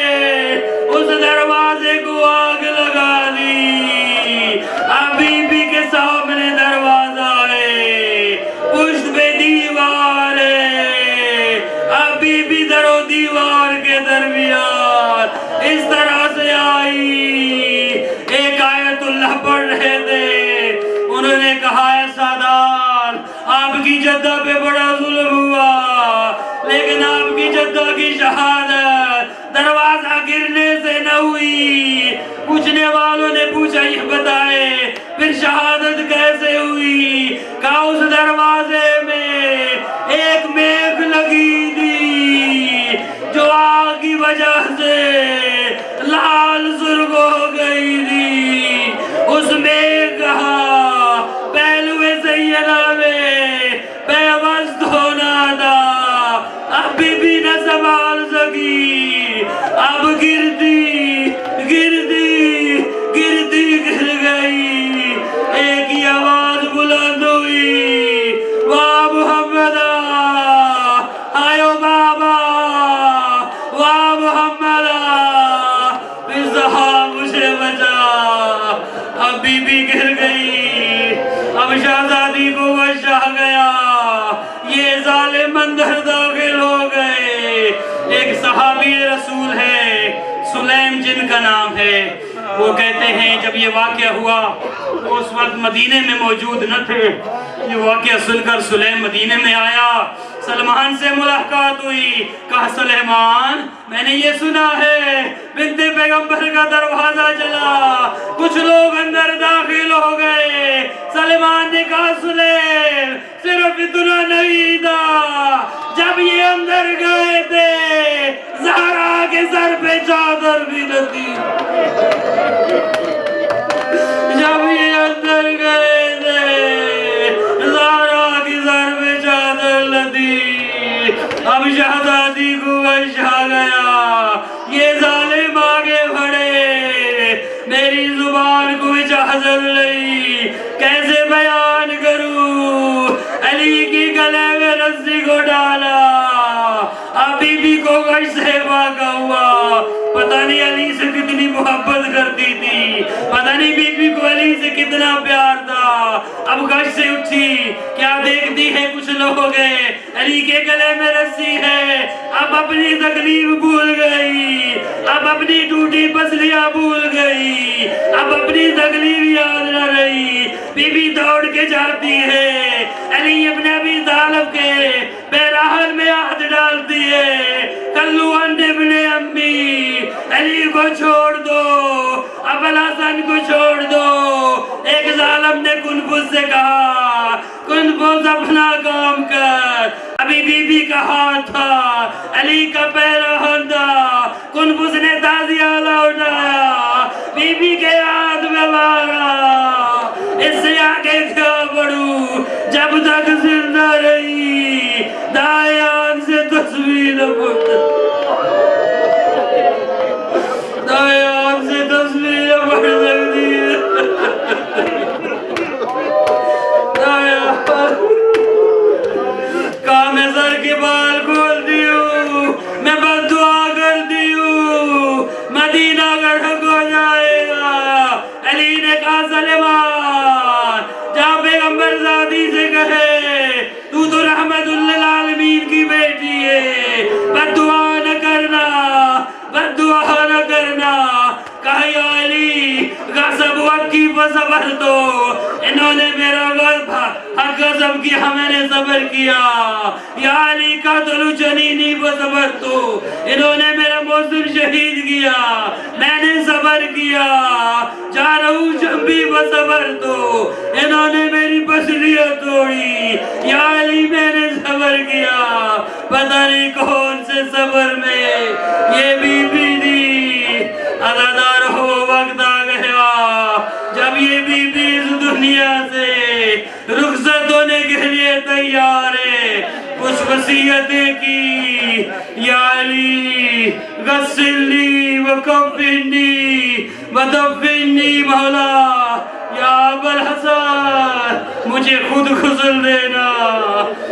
اس دروازے کو آگ لگا دی۔ اب بی بی کے سامنے دروازہ ہے، پشت پہ دیوار ہے، اب بی بی در و دیوار کے درمیان اس طرح سے آئی۔ ایک آیت اللہ پڑھ رہے تھے، انہوں نے کہا ہے سادات، آپ کی جدہ پہ بڑا ظلم ہوا، لیکن آپ کی جدہ کی شہادت دروازہ گرنے سے نہ ہوئی۔ پوچھنے والوں نے پوچھا یہ بتائے پھر شہادت کیسے ہوئی؟ کہا اس دروازے میں ایک میخ لگی تھی جو آگ کی وجہ سے لال سرخ ہو گئی تھی، اس میں کہا پہلوے سیدہ میں پیوست ہونا تھا، اب بی بی نہ سنبھال سکی، اب گرتی گرتی گرتی گر گئی۔ ایک ہی آواز بلند ہوئی، واہ محمد آئیو بابا، واہ محمد مجھے بچا۔ اب بی بی گر گئی، اب شہزادی کو وحش آ گیا، یہ ظالم اندر داخل ہو گئے۔ ایک صحابی رسول ہے سلیم جن کا نام ہے، وہ کہتے ہیں جب یہ واقعہ ہوا وہ اس وقت مدینے میں موجود نہ تھے، یہ واقعہ سن کر سلیم مدینے میں آیا، سلمان سے ملاقات ہوئی، کہا سلیمان میں نے یہ سنا ہے بنت پیغمبر کا دروازہ چلا، کچھ لوگ اندر داخل ہو گئے۔ سلمان نے کہا سلیم صرف اتنا نہیں تھا، جب یہ اندر گئے تھے زہرا کے سر پہ چادر بھی نہ تھی، جب یہ اندر گئے تھے زہرا کی سر پہ چادر نہ تھی۔ اب شہزادی کو وحش آ گیا، یہ ظالم آگے بڑھے، میری زبان کو اجازت نہیں، کیسے بیان کروں؟ علی کی گلے میں رسی کو ڈالا، اب بی بی کو وحش سے واقع ہوا، پتہ نہیں علی سے کتنی محبت کرتی تھی، پتہ نہیں بی بی کو علی سے کتنا پیار تھا۔ اب غش سے اٹھی، کیا دیکھتی ہے کچھ لوگ ہیں علی کے گلے میں رسی ہے، اب اپنی تکلیف بھول گئی، اب اپنی ٹوٹی پسلیاں بھول گئی، اب اپنی تکلیف یاد نہ رہی۔ بی بی دوڑ کے جاتی ہے، علی ابن ابی طالب کے پیراہن میں ہاتھ ڈالتی ہے، کلو ابن امی علی کو چھوڑ دو، ابو الحسن کو چھوڑ دو۔ ایک ظالم نے کنفذ سے کہا کنفذ اپنا کام کر، ابھی بی بی کا ہاتھ تھا، علی کا پیراہن تھا، کنفذ نے تازیالہ اٹھایا، بی بی کے ہاتھ میں مارا، اس سے آگے کیا بڑھوں، جب تک زندہ رہی دائیں آنکھ سے تصویر پڑھ، دائیں آنکھ سے تصویر پڑھ سکتی ہے، کہا میں سر کے بال کھولتی ہوں، میں بد دعا کرتی ہوں، وکی فصبر تو انہوں نے میرا حق غضب کیا میں نے صبر کیا یا علی قاتل جنینی فصبر تو انہوں نے میرا محسن شہید کیا میں نے صبر کیا جا رہوں جنبی فصبر تو انہوں نے میری پسلیاں توڑی یا علی میں نے صبر کیا پتہ نہیں کون سے صبر میں یہ بی بی دی عزادار ہو وقت آ گیا جب یہ بی بی اس دنیا سے رخصت ہونے کے لیے تیار ہے کچھ وصیتیں کی یا علی غسلنی وکفنی ودفنی مولا یا ابوالحسن مجھے خود غسل دینا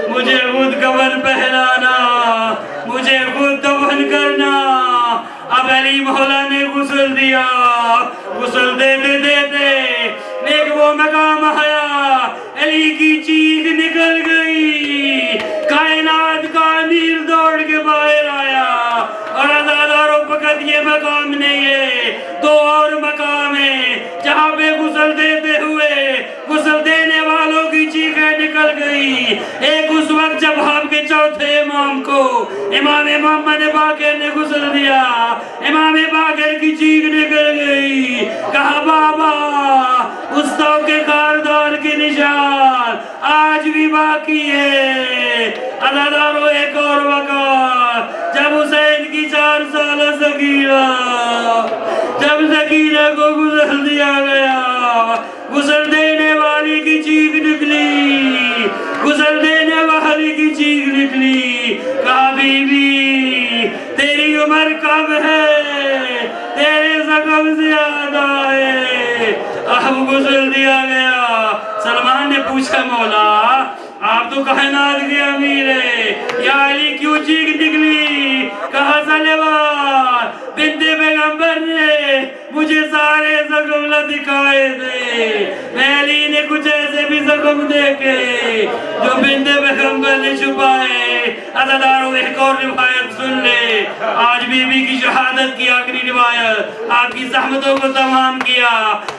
مجھے خود کفن پہنانا مجھے خود دفن کرنا اب علی مولا نے غسل دیا غسل دیتے دیتے ایک وہ مقام آیا علی کی چیخ نکل گئی کائنات کا امیر دوڑ کے باہر آیا اور عزاداروں فقط یہ مقام نہیں ہے دو اور مقام ہیں جہاں پہ غسل دیتے ہوئے غسل دینے والوں کی چیخیں نکل گئی ایک اس وقت جب آپ کے چوتھے امام کو امام محمد باقر نے غسل دیا امام باقر کی چیخ نکل گئی کہا بابا استاؤ کے خاردار کے نشان آج بھی باقی ہے عزاداروں ایک اور وقت جب حسین کی 4 سالہ سکینہ جب سکینہ کو غسل دیا گیا غسل دینے والی کی چیخ نکلی غسل دینے والی کی چیخ نکلی کہا بی بی تیری عمر کم ہے تیرے زخم زیادہ ہے اب غسل دیا گیا سلمان نے پوچھا مولا آپ تو کائنات کے امیر ہے یا علی کیوں چیخ نکلی کہا سلمان بنت پیغمبر نے مجھے سارے زخم نہ دکھائے تھے میں علی نے کچھ ایسے بھی زخم دیکھے جو بنت پیغمبر نے چھپائے عزاداروں ایک اور روایت سن لے آج بی بی کی شہادت کی آخری روایت آپ کی زحمتوں کو تمام کیا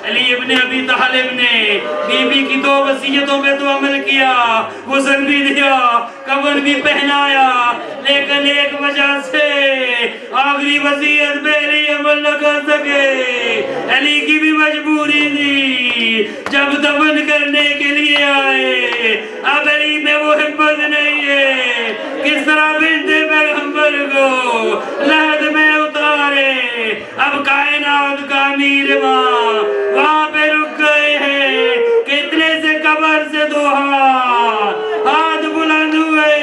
علی ابن ابی طالب نے بی بی کی 2 وصیتوں پہ تو عمل کیا غسل بھی دیا کفن بھی پہنایا لیکن ایک وجہ سے آخری وصیت پہ علی عمل نہ کر سکے علی کی بھی مجبوری تھی جب دفن کرنے کے لیے آئے اب علی میں وہ ہمت نہیں ہے کس طرح بنت پیغمبر کو لحد میں اتارے اب کائنات کا امیر وہاں پہ رک گئے ہیں کتنے سے قبر سے 2 ہاتھ بلند ہوئے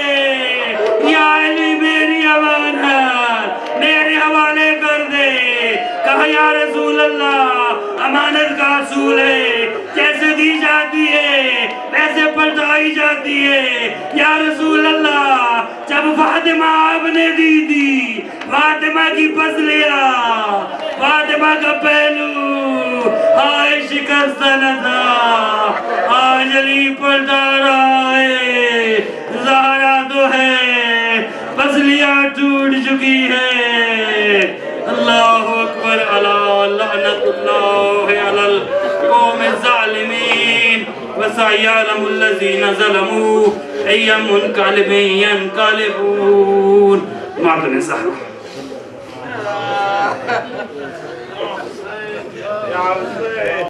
یا علی میری امانت میرے حوالے کر دے کہا یا رسول اللہ امانت کا اصول ہے جیسے دی جاتی ہے ویسے پلٹائی جاتی ہے یا رسول اللہ جب فاطمہ آپ نے دی تھی فاطمہ کی پسلیاں فاطمہ کا پہلو آئے شکستہ نہ تھا آج علی پلٹا رہا ہے زہرا تو ہے پسلیاں ٹوٹ چکی ہے اللہ اکبر لعنت اللہ علی القوم الظالمین وسيعلم الذين ظلموا أي منقلب ينقلبون معطن سهل